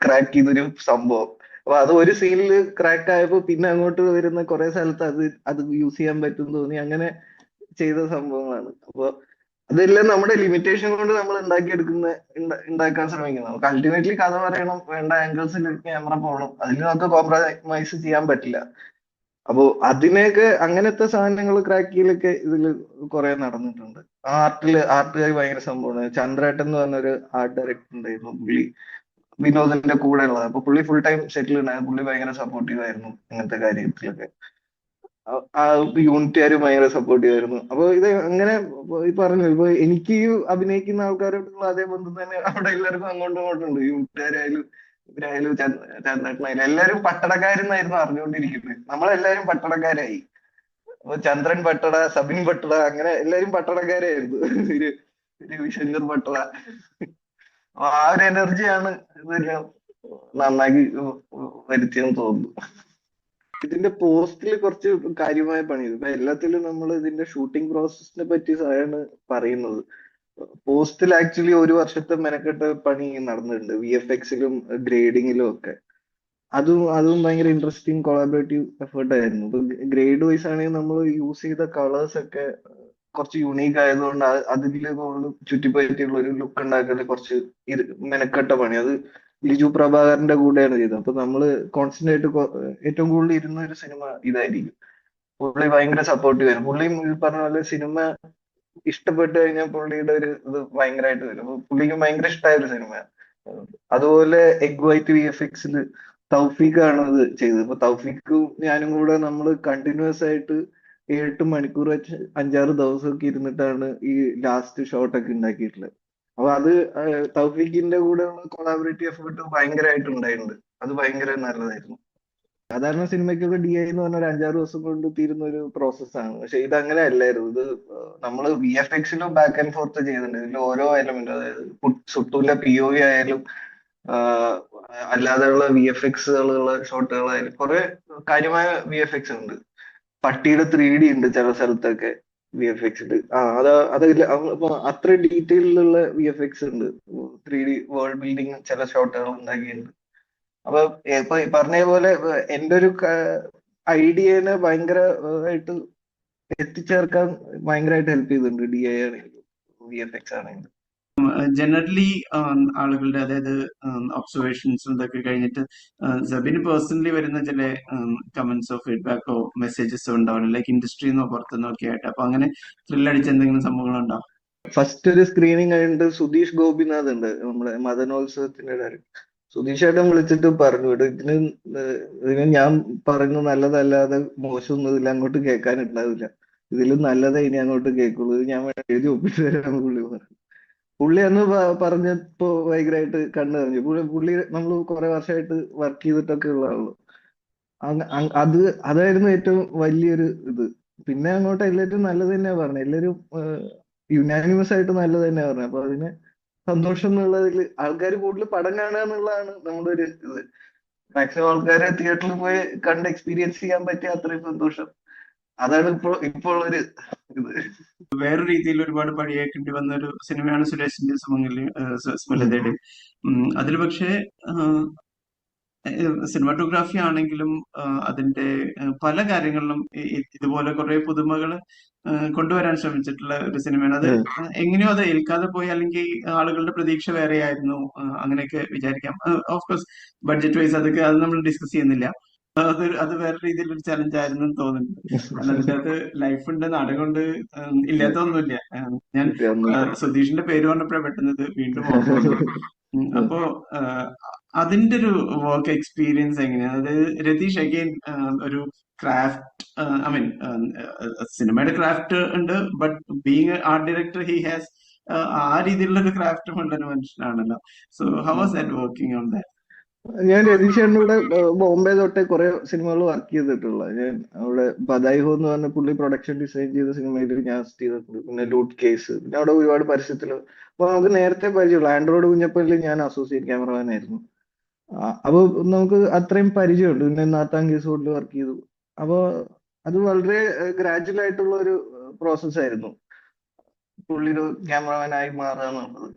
ക്രാക്ക് ചെയ്തൊരു സംഭവം. അപ്പൊ അത് ഒരു സീനിൽ ക്രാക്ക് ആയപ്പോ പിന്നെ അങ്ങോട്ട് വരുന്ന കുറെ സ്ഥലത്ത് അത് യൂസ് ചെയ്യാൻ പറ്റും തോന്നി, അങ്ങനെ ചെയ്ത സംഭവങ്ങളാണ്. അപ്പൊ അതെല്ലാം നമ്മുടെ ലിമിറ്റേഷൻ കൊണ്ട് നമ്മൾ ഉണ്ടാക്കാൻ ശ്രമിക്കുന്നത്. നമുക്ക് അൾട്ടിമേറ്റ്ലി കഥ പറയണം, വേണ്ട ആംഗിൾസിൽ ക്യാമറ പോകണം, അതിൽ നമുക്ക് കോംപ്രമൈസ് ചെയ്യാൻ പറ്റില്ല. അപ്പോ അതിനെയൊക്കെ അങ്ങനത്തെ സാധനങ്ങൾ ക്രാക്ക് ചെയ്യലൊക്കെ ഇതിൽ കുറെ നടന്നിട്ടുണ്ട്. ആർട്ടുകാർ ഭയങ്കര സംഭവമാണ്. ചന്ദ്രേട്ടൻ എന്ന് പറഞ്ഞൊരു ആർട്ട് ഡയറക്ടർ ഉണ്ടായിരുന്നു, പുള്ളി വിനോദിന്റെ കൂടെ ഉള്ളത്. അപ്പൊ പുള്ളി ഫുൾ ടൈം സെറ്റിൽ ഉണ്ടായിരുന്നു. പുള്ളി ഭയങ്കര സപ്പോർട്ടീവ് ആയിരുന്നു അങ്ങനത്തെ കാര്യത്തിലൊക്കെ. ആ യൂണിറ്റുകാർ ഭയങ്കര സപ്പോർട്ടീവ് ആയിരുന്നു. അപ്പൊ ഇത് അങ്ങനെ ഈ പറഞ്ഞു, ഇപ്പൊ എനിക്ക് ഈ അഭിനയിക്കുന്ന ആൾക്കാരോടുള്ള അതേ ബന്ധം തന്നെ അവിടെ എല്ലാവർക്കും അങ്ങോട്ടും ഇങ്ങോട്ടും ഉണ്ട്. യൂണിറ്റുകാരായാലും ഇവരായാലും ചന്ദ്രേട്ടനായാലും എല്ലാവരും പട്ടടക്കാരെന്നായിരുന്നു അറിഞ്ഞുകൊണ്ടിരിക്കുന്നത്. നമ്മളെല്ലാരും പട്ടടക്കാരായി. അപ്പൊ ചന്ദ്രൻ പട്ടട, സബിൻ പട്ടട, അങ്ങനെ എല്ലാരും പട്ടടക്കാരായിരുന്നു. ഒരു രവിശങ്കർ പട്ടട. അപ്പൊ ആ ഒരു എനർജിയാണ് ഇതെല്ലാം നന്നാക്കി വരുത്തിയെന്ന് തോന്നുന്നു. ഇതിന്റെ പോസ്റ്റിൽ കുറച്ച് കാര്യമായ പണി. ഇപ്പൊ എല്ലാത്തിലും നമ്മൾ ഇതിന്റെ ഷൂട്ടിംഗ് പ്രോസസ്സിനെ പറ്റി ആണ് പറയുന്നത്. പോസ്റ്റിൽ ആക്ച്വലി ഒരു വർഷത്തെ മെനക്കെട്ട പണി നടന്നിട്ടുണ്ട്, VFX-ലും ഗ്രേഡിങ്ങിലും ഒക്കെ. അതും ഭയങ്കര ഇൻട്രസ്റ്റിംഗ് കൊളാബറേറ്റീവ് എഫേർട്ട് ആയിരുന്നു. ഇപ്പൊ ഗ്രേഡ് വൈസ് ആണെങ്കിൽ നമ്മൾ യൂസ് ചെയ്ത കളേഴ്സ് ഒക്കെ കുറച്ച് യുണീക്ക് ആയതുകൊണ്ട് അതിൽ ചുറ്റിപ്പറ്റിയുള്ള ഒരു ലുക്ക് ഉണ്ടാക്കൽ കുറച്ച് മെനക്കെട്ട പണി. അത് ലിജു പ്രഭാകരന്റെ കൂടെയാണ് ചെയ്തത്. അപ്പൊ നമ്മള് കോൺസ്റ്റന്റ് ആയിട്ട് ഏറ്റവും കൂടുതൽ ഇരുന്ന ഒരു സിനിമ ഇതായിരിക്കും. പുള്ളി ഭയങ്കര സപ്പോർട്ടീവ് ആയിരുന്നു. പുള്ളിയും ഈ പറഞ്ഞ പോലെ സിനിമ ഇഷ്ടപ്പെട്ടു കഴിഞ്ഞാൽ പുള്ളിയുടെ ഒരു ഇത് ഭയങ്കരമായിട്ട് വരും. അപ്പൊ പുള്ളിക്ക് ഭയങ്കര ഇഷ്ടമായ ഒരു സിനിമ. അതുപോലെ എഗ് വൈറ്റ് VFX തൗഫീഖാണ് അത് ചെയ്തത്. ഇപ്പൊ തൗഫീഖും ഞാനും കൂടെ നമ്മൾ കണ്ടിന്യൂസ് ആയിട്ട് 7-8 മണിക്കൂർ വെച്ച് 5-6 ദിവസമൊക്കെ ഇരുന്നിട്ടാണ് ഈ ലാസ്റ്റ് ഷോട്ടൊക്കെ ഉണ്ടാക്കിയിട്ടുള്ളത്. അപ്പൊ അത് തൗഫീഖിന്റെ കൂടെയുള്ള കൊളാബറേറ്റീവ് എഫേർട്ട് ഭയങ്കരമായിട്ട് ഉണ്ടായിട്ടുണ്ട്. അത് ഭയങ്കര നല്ലതായിരുന്നു. സാധാരണ സിനിമയ്ക്കൊക്കെ DI എന്ന് പറഞ്ഞ ഒരു 5-6 ദിവസം കൊണ്ട് തീരുന്ന ഒരു പ്രോസസ്സാണ്. പക്ഷെ ഇത് അങ്ങനെ അല്ലായിരുന്നു. ഇത് നമ്മൾ VFX ബാക്ക് ആൻഡ് ഫോർത്ത് ചെയ്തിട്ടുണ്ട്. ഇതിൽ ഓരോ എലമെന്റ്, അതായത് സുട്ടുവിന്റെ POV ആയാലും ആഹ് അല്ലാതെയുള്ള VFXകളുള്ള ഷോട്ടുകളായാലും കുറെ കാര്യമായ VFX ഉണ്ട്. പട്ടിയുടെ 3D ഉണ്ട് ചില സ്ഥലത്തൊക്കെ VFX. അതില്ല. അപ്പൊ അത്ര ഡീറ്റെയിലുള്ള VFX ഉണ്ട്. 3D വേൾഡ് ബിൽഡിംഗ് ചില ഷോട്ടുകൾ ഉണ്ടാക്കിയിട്ടുണ്ട്. അപ്പൊ ഇപ്പൊ ഈ പറഞ്ഞ പോലെ എന്റെ ഒരു ഐഡിയനെ ഭയങ്കര ആയിട്ട് എത്തിച്ചേർക്കാൻ ഭയങ്കരമായിട്ട് ഹെൽപ്പ് ചെയ്തിട്ടുണ്ട്. DI ആണെങ്കിലും VFX ആണെങ്കിലും. ജനറലി ആളുകളുടെ, അതായത് ഒബ്സർവേഷൻസും ഇതൊക്കെ കഴിഞ്ഞിട്ട് സബിന് പേഴ്സണലി വരുന്ന ചില കമന്റ്സോ ഫീഡ്ബാക്കോ മെസ്സേജസോ ഉണ്ടാവില്ല, ലൈക്ക് ഇൻഡസ്ട്രിയിൽ നിന്നോ പുറത്തുനിന്നോ ഒക്കെ ആയിട്ട്. അപ്പൊ അങ്ങനെ ത്രില്ലടിച്ച എന്തെങ്കിലും സംഭവങ്ങളുണ്ടോ? ഫസ്റ്റ് ഒരു സ്ക്രീനിങ് കഴിഞ്ഞിട്ട് സുധീഷ് ഗോപിനാഥ് ഉണ്ട്, നമ്മുടെ മദനോത്സവത്തിന്റെ ഡയറക്ടർ. സുധീഷ് ഏട്ടൻ വിളിച്ചിട്ട് പറഞ്ഞു, ഇതിന് ഞാൻ പറയുന്നത് നല്ലതല്ലാതെ മോശമൊന്നും ഇതിൽ അങ്ങോട്ട് കേൾക്കാനുണ്ടാവില്ല, ഇതിലും നല്ലതേ ഇനി അങ്ങോട്ട് കേൾക്കുള്ളൂ, ഇത് ഞാൻ വേണം എഴുതി ഒപ്പിട്ട് തരാമെന്ന് പുള്ളി പറഞ്ഞു. പുള്ളി അന്ന് പറഞ്ഞപ്പോ ഭയങ്കരമായിട്ട് കണ്ണു നിറഞ്ഞു. പുള്ളി നമ്മൾ കുറെ വർഷമായിട്ട് വർക്ക് ചെയ്തിട്ടൊക്കെ ഉള്ള ആള്. അത് അതായിരുന്നു ഏറ്റവും വലിയൊരു ഇത്. പിന്നെ അങ്ങോട്ട് എല്ലാവരും നല്ലത് തന്നെയാ പറഞ്ഞത്. എല്ലാവരും യുനാനിമസ് ആയിട്ട് നല്ലത് തന്നെയാ പറഞ്ഞത്. അപ്പൊ അതിന് സന്തോഷം എന്നുള്ളതിൽ ആൾക്കാർ കൂടുതൽ പടം കാണുക എന്നുള്ളതാണ് നമ്മുടെ ഒരു ഇത്. മാക്സിമം ആൾക്കാരെ തിയേറ്ററിൽ പോയി കണ്ട് എക്സ്പീരിയൻസ് ചെയ്യാൻ പറ്റിയ അത്രയും സന്തോഷം. അതാണ് ഇപ്പോൾ ഒരു ഇത്. വേറെ രീതിയിൽ ഒരുപാട് പഴിയേക്കേണ്ടി വന്ന ഒരു സിനിമയാണ് സുരേഷിന്റെ ഉം. സ്മലതയുടെ. അതിൽ പക്ഷേ സിനിമാറ്റോഗ്രാഫി ആണെങ്കിലും അതിന്റെ പല കാര്യങ്ങളിലും ഇതുപോലെ കുറെ പുതുമകൾ കൊണ്ടുവരാൻ ശ്രമിച്ചിട്ടുള്ള ഒരു സിനിമയാണ് അത്. ഉം. എങ്ങനെയോ അത് ഏൽക്കാതെ പോയി, അല്ലെങ്കിൽ ആളുകളുടെ പ്രതീക്ഷ വേറെയായിരുന്നു, അങ്ങനെയൊക്കെ വിചാരിക്കാം. ഓഫ് കോഴ്സ് ബഡ്ജറ്റ് വൈസ് അതൊക്കെ അത് നമ്മൾ ഡിസ്കസ് ചെയ്യുന്നില്ല. അത് വേറെ രീതിയിലൊരു ചലഞ്ച് ആയിരുന്നു എന്ന് തോന്നുന്നുണ്ട്. കാരണം അതിന്റെ അകത്ത് ലൈഫ് ഉണ്ട്, നാടകം കൊണ്ട് ഇല്ലാത്തതൊന്നുമില്ല. ഞാൻ സുധീഷിന്റെ പേര് പറഞ്ഞപ്പോഴാണ് പെട്ടെന്ന് ഇത് വീണ്ടും ഓർമ്മ വന്നത്. അപ്പോ അതിന്റെ ഒരു വർക്ക് എക്സ്പീരിയൻസ് എങ്ങനെയാണ്? അതായത് രതീഷ് അഗെയിൻ ഒരു ക്രാഫ്റ്റ്, ഐ മീൻ സിനിമയുടെ ക്രാഫ്റ്റ് ഉണ്ട്, but being art director he has ആ രീതിയിലുള്ള ഒരു ക്രാഫ്റ്റും ഉള്ള ഒരു മനുഷ്യനാണല്ലോ. So how was that working on that? ഞാൻ രതീഷേട്ടൻ്റെ കൂടെ ബോംബെ തൊട്ടേ കുറെ സിനിമകൾ വർക്ക് ചെയ്തിട്ടുള്ള. ഞാൻ അവിടെ ബദായി ഹോ എന്ന് പറഞ്ഞ പുള്ളി പ്രൊഡക്ഷൻ ഡിസൈൻ ചെയ്ത സിനിമയിൽ ഞാൻ ചെയ്തിട്ടുണ്ട്. പിന്നെ ലൂട്ട് കേസ്, പിന്നെ അവിടെ ഒരുപാട് പരസ്യത്തിൽ. അപ്പൊ നമുക്ക് നേരത്തെ പരിചയമുള്ള ആൻഡ്രോയിഡ് കുഞ്ഞപ്പനിൽ ഞാൻ അസോസിയേറ്റ് ക്യാമറമാൻ ആയിരുന്നു. അപ്പൊ നമുക്ക് അത്രയും പരിചയമുണ്ട്. പിന്നെ നാത്താം കേസോഡിൽ വർക്ക് ചെയ്തു. അപ്പൊ അത് വളരെ ഗ്രാജുവൽ ആയിട്ടുള്ള ഒരു പ്രോസസ് ആയിരുന്നു പുള്ളി ഒരു ക്യാമറമാനായി മാറുക എന്നുള്ളത്.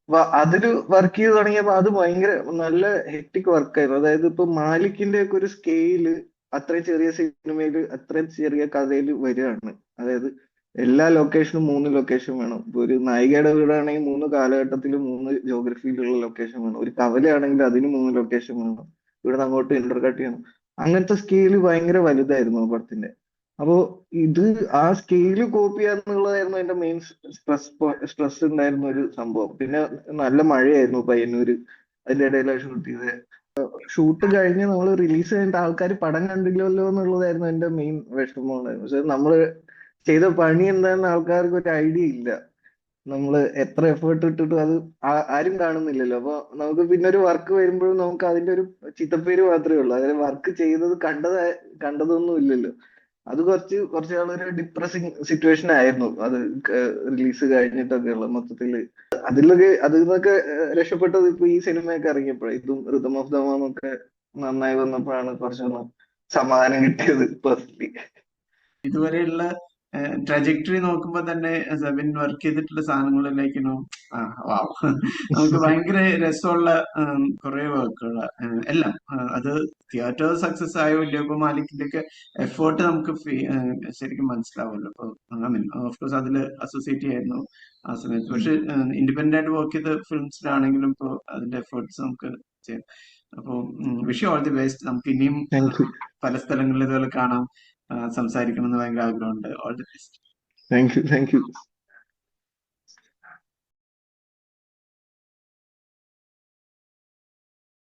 അപ്പൊ അതില് വർക്ക് ചെയ്ത് തുടങ്ങിയപ്പോ അത് ഭയങ്കര നല്ല ഹെക്ടിക് വർക്കായിരുന്നു. അതായത് ഇപ്പൊ മാലിക്കിന്റെ ഒക്കെ ഒരു സ്കെയില് അത്രയും ചെറിയ സിനിമയില് അത്രയും ചെറിയ കഥയിൽ വരികയാണ്. അതായത് എല്ലാ ലൊക്കേഷനും 3 ലൊക്കേഷൻ വേണം. ഇപ്പൊ ഒരു നായികയുടെ വീടാണെങ്കിൽ 3 കാലഘട്ടത്തിൽ 3 ജോഗ്രഫിയിലുള്ള ലൊക്കേഷൻ വേണം. ഒരു കവലയാണെങ്കിൽ അതിന് 3 ലൊക്കേഷൻ വേണം. ഇവിടെ അങ്ങോട്ട് ഇന്റർകട്ട് ചെയ്യണം. അങ്ങനത്തെ സ്കെയില് ഭയങ്കര വലുതായിരുന്നു ആ പടത്തിന്റെ. അപ്പോ ഇത് ആ സ്കെയില് കോപ്പി ചെയ്യാന്നുള്ളതായിരുന്നു എന്റെ മെയിൻ സ്ട്രെസ് ഉണ്ടായിരുന്ന ഒരു സംഭവം. പിന്നെ നല്ല മഴയായിരുന്നു പയ്യന്നൂര്. അതിന്റെ ഇടയിലാണ് ഷൂട്ട് ചെയ്തത്. ഷൂട്ട് കഴിഞ്ഞ് നമ്മൾ റിലീസ് കഴിഞ്ഞിട്ട് ആൾക്കാർ പടം കണ്ടില്ലല്ലോ എന്നുള്ളതായിരുന്നു എന്റെ മെയിൻ വിഷമമുണ്ടായിരുന്നു. പക്ഷെ നമ്മള് ചെയ്ത പണി എന്താണെന്ന് ആൾക്കാർക്ക് ഒരു ഐഡിയ ഇല്ല. നമ്മള് എത്ര എഫേർട്ട് ഇട്ടിട്ടും അത് ആരും കാണുന്നില്ലല്ലോ. അപ്പൊ നമുക്ക് പിന്നെ ഒരു വർക്ക് വരുമ്പോഴും നമുക്ക് അതിന്റെ ഒരു ചിത്തപ്പേര് മാത്രമേ ഉള്ളൂ. അതായത് വർക്ക് ചെയ്തത് കണ്ടതൊന്നും ഇല്ലല്ലോ. അത് കുറച്ച് നാളൊരു ഡിപ്രസിങ് സിറ്റുവേഷൻ ആയിരുന്നു. അത് റിലീസ് കഴിഞ്ഞിട്ടൊക്കെ ഉള്ള മൊത്തത്തില് അതിൽ നിന്നൊക്കെ രക്ഷപ്പെട്ടത് ഇപ്പൊ ഈ സിനിമയൊക്കെ ഇറങ്ങിയപ്പോഴാണ്. ഇതും റിതം ഓഫ് ദ ഒക്കെ നന്നായി വന്നപ്പോഴാണ് കുറച്ചൊന്ന് സമാധാനം കിട്ടിയത് പേഴ്സണലി. ഇതുവരെയുള്ള ട്രജക്ടറി നോക്കുമ്പോൾ തന്നെ സെബിൻ വർക്ക് ചെയ്തിട്ടുള്ള സാധനങ്ങളിലേക്കിനോ വാവ്, നമുക്ക് ഭയങ്കര രസമുള്ള കുറെ വർക്കുകൾ എല്ലാം. അത് തിയേറ്റർ സക്സസ് ആയോ ഇല്ലയോ, ഇപ്പൊ മാലിക്കിന്റെ ഒക്കെ എഫേർട്ട് നമുക്ക് ശരിക്കും മനസ്സിലാവുമല്ലോ. അപ്പൊ ഐ മീൻ ഓഫ്കോഴ്സ് അതിൽ അസോസിയേറ്റ് ചെയ്യായിരുന്നു ആ സമയത്ത്. പക്ഷെ ഇൻഡിപെൻഡന്റ് ആയിട്ട് വർക്ക് ചെയ്ത ഫിലിംസിലാണെങ്കിലും ഇപ്പോൾ അതിന്റെ എഫേർട്സ് നമുക്ക് ചെയ്യാം. അപ്പോൾ വിഷ് ഓൾ ദി ബെസ്റ്റ്. നമുക്ക് ഇനിയും താങ്ക് യു. പല സ്ഥലങ്ങളിൽ ഇതുപോലെ കാണാം, സംസാരിക്കണം എന്ന് ഭയങ്കര ആഗ്രഹമുണ്ട്. All the best. Thank you.